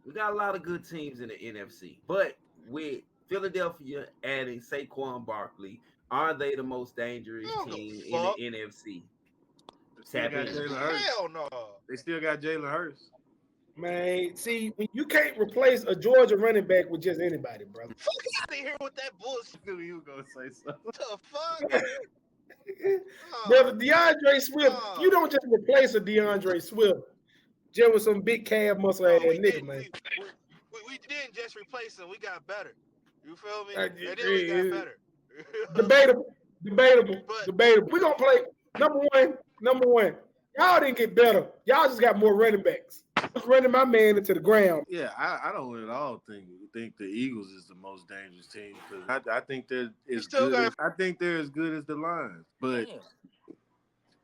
We got a lot of good teams in the NFC, but with Philadelphia adding Saquon Barkley, are they the most dangerous team in the NFC? Hell no. They still got Jalen Hurts. Man, see, you can't replace a Georgia running back with just anybody, brother. Fuck out of here with that bullshit. You gonna say something? What the fuck? Brother, DeAndre Swift, you don't just replace a DeAndre Swift just with some big calf muscle ass nigga, man. We didn't just replace him. We got better. You feel me? And then we got better. Debatable. We're going to play number one. Y'all didn't get better. Y'all just got more running backs. Just running my man into the ground. Yeah, I don't at all think the Eagles is the most dangerous team, because I think they're as good. I think they're as good as the Lions. But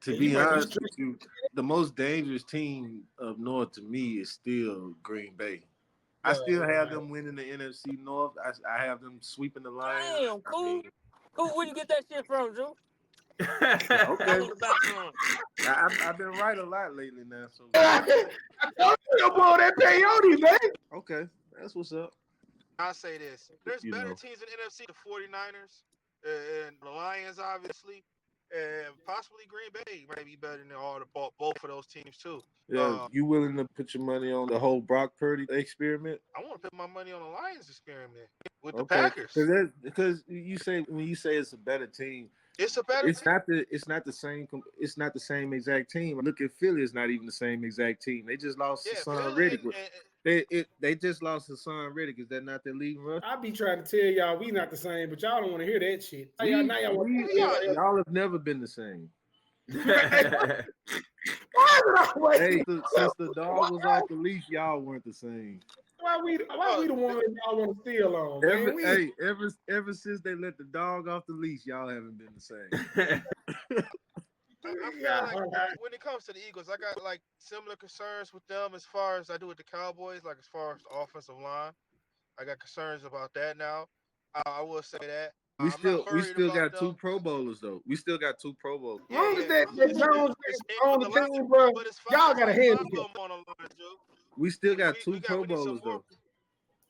to be honest with you, the most dangerous team up north to me is still Green Bay. I still have them winning the NFC North. I have them sweeping the Lions. Damn, cool. Where you get that shit from, Joe? Okay. I've been right a lot lately now. So I told you about that peyote, man. Okay, that's what's up. I'll say this. There's better teams in the NFC, the 49ers and the Lions, obviously. And possibly Green Bay might be better than both of those teams, too. Yeah, you willing to put your money on the whole Brock Purdy experiment? I want to put my money on the Lions experiment with the Packers. Because when you say it's a better team, it's a better team. It's not the same exact team. Look at Philly, it's not even the same exact team. They just lost Hassan Reddick. They just lost Hassan Reddick. Is that not their leading rusher? I be trying to tell y'all we not the same, but y'all don't want to hear that shit. Y'all have never been the same. Hey, since the dog was off the leash, y'all weren't the same. Why we the ones y'all want to steal on? Ever since they let the dog off the leash, y'all haven't been the same. I feel like when it comes to the Eagles, I got like similar concerns with them as far as I do with the Cowboys, like as far as the offensive line. I got concerns about that now. I will say that. We still got two Pro Bowlers though. We still got two Pro Bowlers. As long as that Jones on the team, bro, y'all got a handicap. We still got two Pro Bowlers though.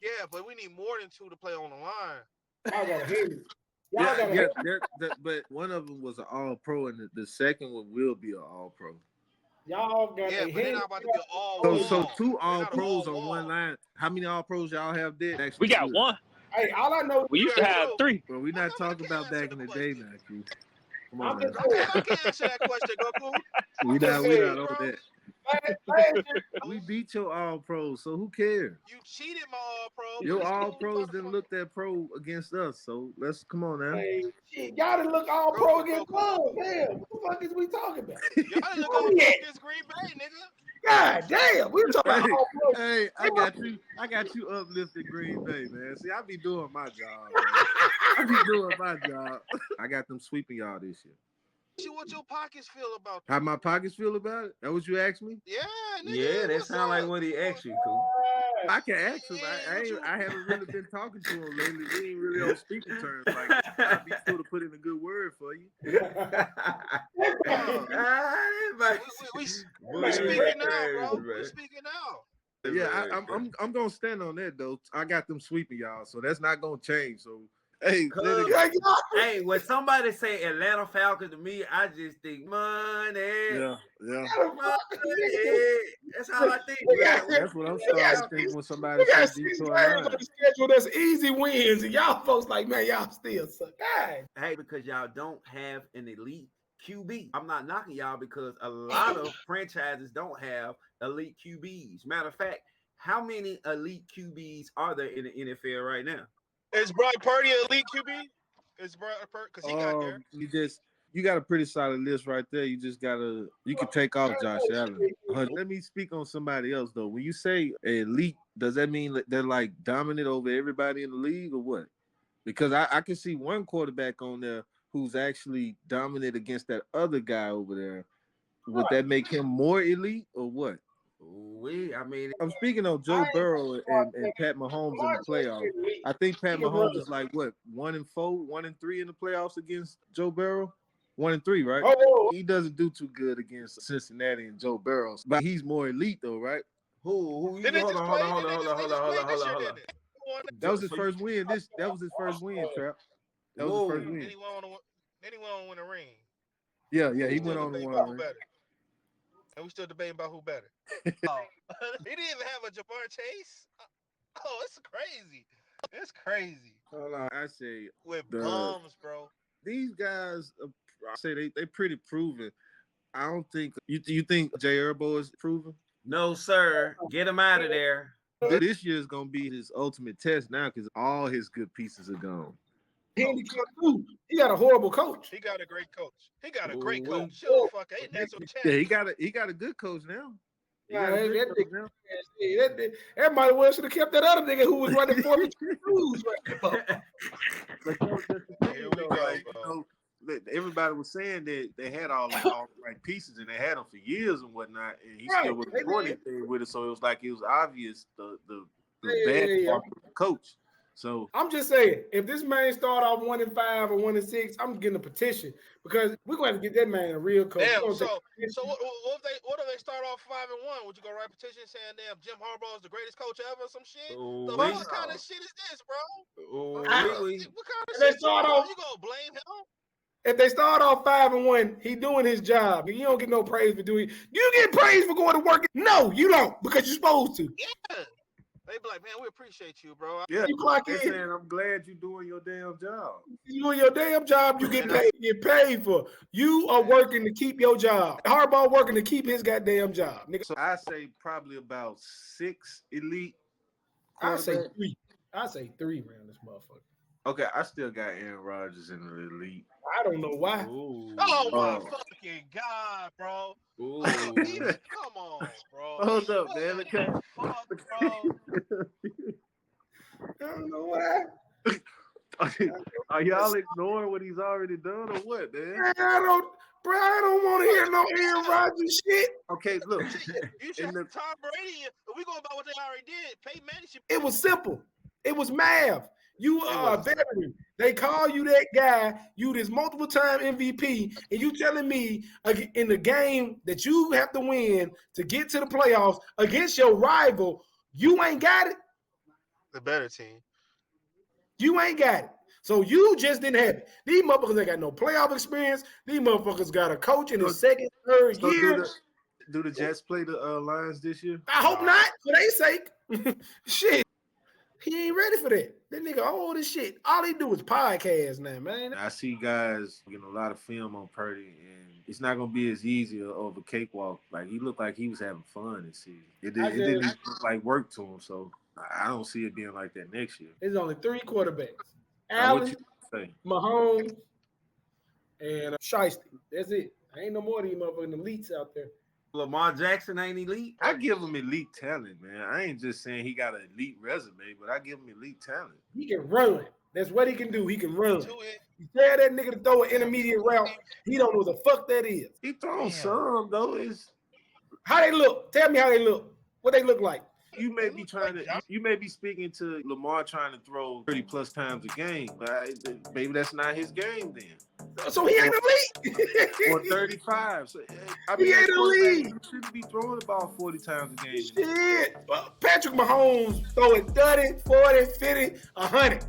Yeah, but we need more than two to play on the line. Y'all got a handicap. But one of them was an All-Pro, and the second one will be an All-Pro. Y'all got but they're not about to be all. So two All-Pros on one line. How many All-Pros y'all have there? We got one. Hey, all I know we used to have three. But we're not talking about back in the day now, Q. Come on, I'm now. just I can't answer that question, Goku. We just not saying, on that. last year, We beat your all pros, so who cares? You cheated my all pro. Your all pros didn't look that pro against us, so let's come on now. man, shit, y'all didn't look all pro against us. Damn, what the fuck is we talking about? Y'all didn't look all pro against Green Bay, nigga. God damn, we talking about all pro. Hey, I got you uplifted Green Bay, man. See, I be doing my job, man. I be doing my job. I got them sweeping y'all this year. What your pockets feel about that? How my pockets feel about it? That what you asked me? Yeah, nigga. Yeah, that what's sound like up? what he asked you, cool. I can ask him. Yeah, I haven't really been talking to him lately. We ain't really on speaking terms. Like, I'll be sure to put in a good word for you. We speaking now, bro. We speaking now. Yeah, I'm gonna stand on that though. I got them sweeping y'all, so that's not gonna change. So hey, hey, when somebody say Atlanta Falcons to me, I just think money. Yeah. Money. That's how I think. That's what I'm starting to think when somebody says Detroit Lions. On the schedule that's easy wins, and y'all folks like, man, y'all still suck. God. Hey, because y'all don't have an elite QB. I'm not knocking y'all because a lot of franchises don't have elite QBs. Matter of fact, how many elite QBs are there in the NFL right now? Is Brock Purdy an elite QB? Is Brock Purdy, because he got there. You got a pretty solid list right there. You can take off Josh Allen. Let me speak on somebody else though. When you say elite, does that mean they're like dominant over everybody in the league or what? Because I can see one quarterback on there who's actually dominant against that other guy over there. Would that make him more elite or what? I'm speaking of Joe Burrow and Pat Mahomes in the playoffs. I think Pat Mahomes is like what 1-4, 1-3 in the playoffs against Joe Burrow. 1-3, right? Oh. He doesn't do too good against Cincinnati and Joe Burrow, but he's more elite though, right? Hold on. That was his first win. That was his first win, Trap. That was his first win. Then he went on to win a ring. Yeah, he went on to win a ring. And we still debating about who better. He didn't even have a Ja'Marr Chase. Oh, it's crazy. It's crazy. Hold on, I say with bums, bro. These guys, I say they pretty proven. I don't think you think Jay Herbo is proven. No, sir. Get him out of there. This year is gonna be his ultimate test now because all his good pieces are gone. He got a horrible coach. He got a great coach. Shut the fuck up. Yeah, he got a good coach now. That might well should have kept that other nigga who was running 42 crews right now. Here we go, everybody was saying that they had all the right pieces and they had them for years and whatnot, and he still wasn't doing anything with it. So it was like it was obvious the bad part of the coach. So I'm just saying, if this man start off 1-5 or 1-6, I'm getting a petition because we're going to get that man a real coach. Damn, so what if they start off 5-1? Would you go write a petition saying, "Damn, Jim Harbaugh is the greatest coach ever"? Or some shit. What kind of shit is this, bro? What kind of shit? You gonna blame him? If they start off 5-1, he doing his job. You don't get no praise for doing. You get praise for going to work. No, you don't, because you're supposed to. Yeah. They be like, man, we appreciate you, bro. Yeah, you clock in. Saying, I'm glad you're doing your damn job. You doing your damn job, you get paid. You get paid for. You are working to keep your job. Harbaugh working to keep his goddamn job, nigga. So I say probably about 6 elite. I say 3. I say 3 around this motherfucker. Okay, I still got Aaron Rodgers in the elite. I don't know why. Ooh. Oh my fucking God, bro. Come on, bro. Hold up, man. Fuck, bro. I don't know why. Are y'all ignoring what he's already done or what, man? I don't want to hear no Aaron Rodgers shit. Okay, look. You should Tom Brady. We going by what they already did. Peyton Manning should. It was simple. It was math. You are a veteran. They call you that guy. You this multiple-time MVP, and you telling me in the game that you have to win to get to the playoffs against your rival, you ain't got it? The better team. You ain't got it. So you just didn't have it. These motherfuckers ain't got no playoff experience. These motherfuckers got a coach in his second, third year. Do the Jets play the Lions this year? I hope not, for their sake. Shit. He ain't ready for that. That nigga old as shit. All he do is podcast now, man. I see guys getting a lot of film on Purdy, and it's not gonna be as easy of a cakewalk. Like he looked like he was having fun this season. It didn't look like work to him, so I don't see it being like that next year. There's only 3 quarterbacks: Now, what Allen, you say? Mahomes, and Shiesty. That's it. Ain't no more of these motherfucking elites out there. Lamar Jackson ain't elite. I give him elite talent, man. I ain't just saying he got an elite resume, but I give him elite talent. He can run. That's what he can do. He can run. You tell that nigga to throw an intermediate route, he don't know what the fuck that is. He throws some though. How they look? Tell me how they look. What they look like? You may be speaking to Lamar trying to throw 30 plus times a game, but maybe that's not his game then. So he ain't elite. Or 35. So he ain't elite. He shouldn't be throwing the ball 40 times a game. Shit. Patrick Mahomes throwing 30, 40, 50, 100.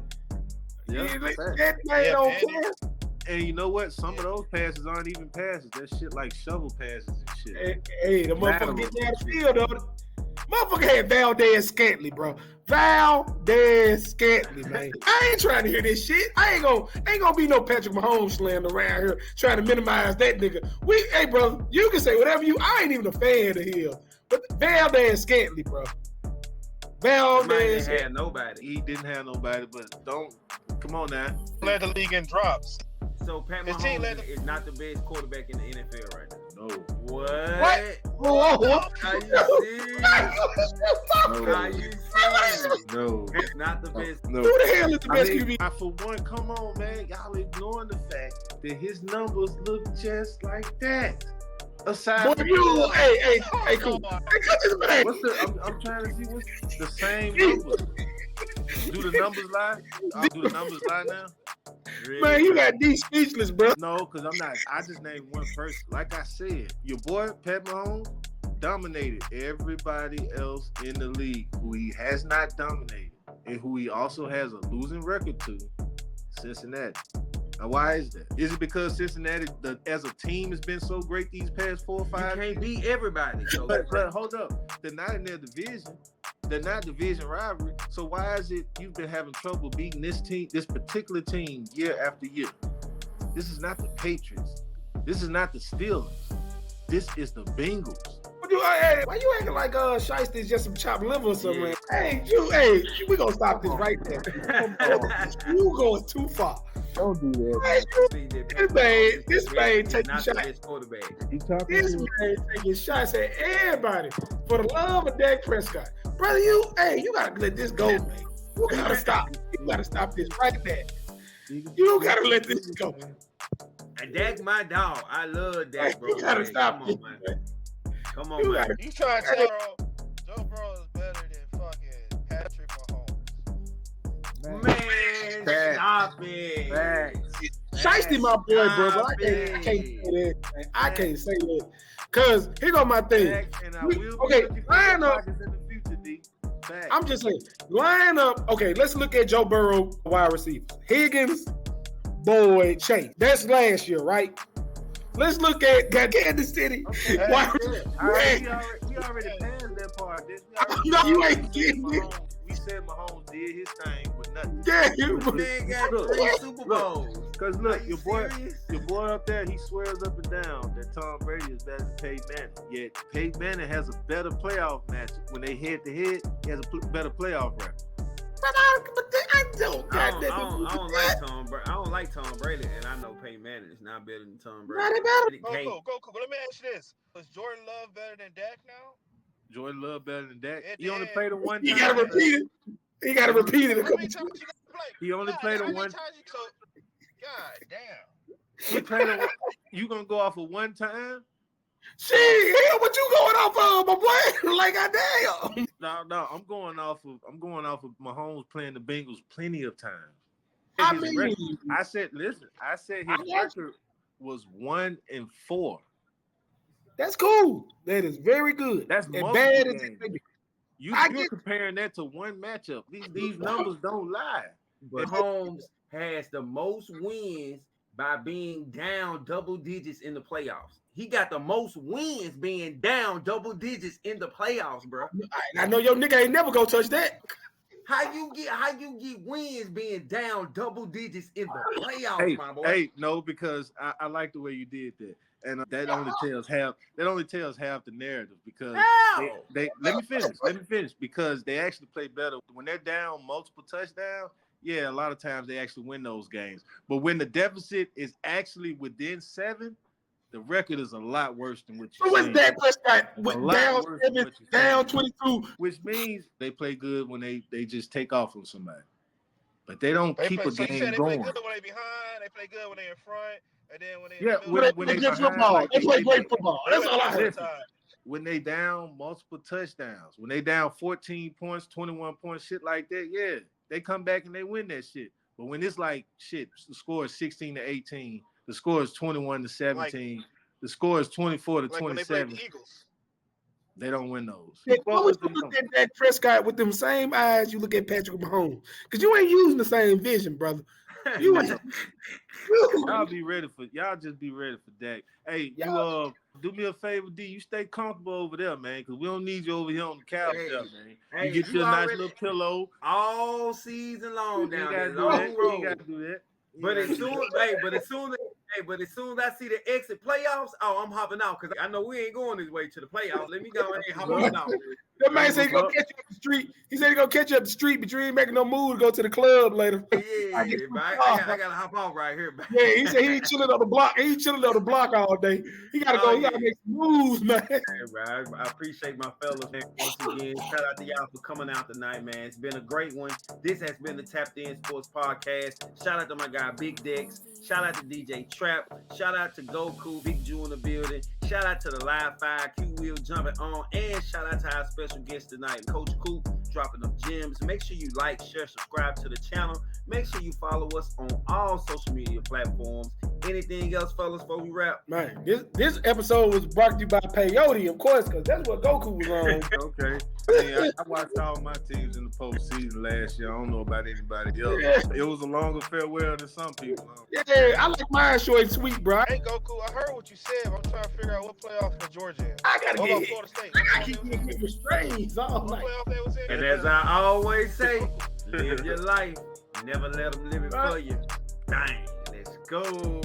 Yeah, that man don't care. And you know what? Some of those passes aren't even passes. That shit like shovel passes and shit. Hey, the motherfucker get down the field, though. Motherfucker had Valdez Scantley, bro. Valdez Scantley, man. I ain't trying to hear this shit. I ain't gonna be no Patrick Mahomes slander around here trying to minimize that nigga. Hey, brother, you can say whatever I ain't even a fan of him. But Valdez Scantley, bro. Valdez had nobody. He didn't have nobody, but come on now. Led the league in drops. So Pat Mahomes is not the best quarterback in the NFL right now. No. What? Whoa. Are you serious? No. It's not the best. No. Who the hell is the best QB? For one, come on, man. Y'all ignoring the fact that his numbers look just like that. Aside from hey, cool. I'm trying to see what's the same numbers. Do the numbers lie? I'll do the numbers lie now. Really? Man, you got D speechless, bro. No, because I'm not. I just named one person. Like I said, your boy Pat Mahomes dominated everybody else in the league who he has not dominated and who he also has a losing record to, Cincinnati. Now, why is that? Is it because Cincinnati, as a team, has been so great these past 4 or 5 You can't beat everybody. So. But hold up. They're not in their division. They're not division rivalry. So why is it you've been having trouble beating this particular team year after year? This is not the Patriots. This is not the Steelers. This is the Bengals. Why you acting like Shiesty is just some chopped liver or something? Yeah. Hey, we gonna stop this right there. You going too far. Don't do that. This man taking shots. This man taking shots at everybody for the love of Dak Prescott. Brother, you gotta let this go, man. You gotta stop. You gotta stop this right there. You gotta let this go. And Dak, my dog. I love Dak, bro. You gotta stop this, man. Come on, man. You trying to tell Joe Burrow is better than fucking Patrick Mahomes. Man, stop it. Shiesty my boy, bro, but I can't say that. Man. I can't say that. Cause here go my thing. Line up. I'm just saying, line up. Okay, let's look at Joe Burrow wide receivers. Higgins, Boyd, Chase. That's last year, right? Let's look at Kansas City. We already passed that part. No, you ain't kidding me. We said Mahomes did his thing with nothing. Yeah, man got 3 Super Bowls. Because look, your boy up there, he swears up and down that Tom Brady is better than Peyton Manning. Yet Peyton Manning has a better playoff match. When they head to head, he has a better playoff record. I don't like Tom Brady, and I know Peyton Manning is not better than Tom Brady. Go. But let me ask you this: was Jordan Love better than Dak now? Jordan Love better than Dak. He only played him one time. You gotta repeat it. He gotta repeat it a couple times. He only played him one. God damn. He played him. You gonna go off of one time? Shit, hell, what you going off of, my boy? Like, goddamn. No, I'm going off of Mahomes playing the Bengals plenty of times. I said his record was 1-4. That's cool. That is very good. That's as bad as it may be. You're comparing that to one matchup. These numbers don't lie. But Mahomes has the most wins by being down double digits in the playoffs. He got the most wins being down double digits in the playoffs, bro. I know your nigga ain't never gonna touch that. How you get wins being down double digits in the playoffs, my boy? No, because I like the way you did that, and that only tells half the narrative because they let me finish because they actually play better when they're down multiple touchdowns. Yeah, a lot of times they actually win those games, but when the deficit is actually within 7. The record is a lot worse than what you're saying. Dak Prescott down 22, which means they play good when they just take off on somebody, but they don't keep a game going. They play good when they behind. They play good when they in front, and then when they when they get football, they play great football. That's all I heard. When they down multiple touchdowns, when they down 14 points, 21 points, shit like that, yeah, they come back and they win that shit. But when it's like shit, the score is 16-18. The score is 21-17. The score is 24-27. When they play the Eagles. They don't win those. You look at Dak Prescott with them same eyes you look at Patrick Mahomes. Because you ain't using the same vision, brother. Y'all just be ready for Dak. Hey, you do me a favor, D. You stay comfortable over there, man, because we don't need you over here on the couch, man. You get you a nice little pillow all season long down there. You gotta do that. But as soon as I see the exit playoffs, I'm hopping out because I know we ain't going this way to the playoffs. Let me go and hop on out. That man said he gonna catch you up the street. He said he gonna catch you up the street, but you ain't making no move to go to the club later. Yeah, I gotta hop off right here. Man. Yeah, he said he ain't chilling on the block. He ain't chilling on the block all day. He gotta go. He gotta make some moves, man. Hey, bro, I appreciate my fellas, man. Once again, shout out to y'all for coming out tonight, man. It's been a great one. This has been the Tapped In Sports Podcast. Shout out to my guy Big Dex. Shout out to DJ Trap. Shout out to Goku, Big Jew in the building. Shout out to the Live Fire, Q-Wheel jumping on. And shout out to our special guest tonight, Coach Coop, dropping them gems. Make sure you like, share, subscribe to the channel. Make sure you follow us on all social media platforms. Anything else, fellas, before we wrap? Man, this episode was brought to you by Peyote, of course, because that's what Goku was on. Okay. Hey, I watched all my teams in the postseason last year. I don't know about anybody else. Yeah. It was a longer farewell than some people. Yeah, I like mine short and sweet, bro. Hey, Goku, I heard what you said. I'm trying to figure out what playoff for Georgia in. I gotta get it. Florida State. I keep getting restrained all night. And as I always say, live your life. Never let them live it for you. Dang, let's go.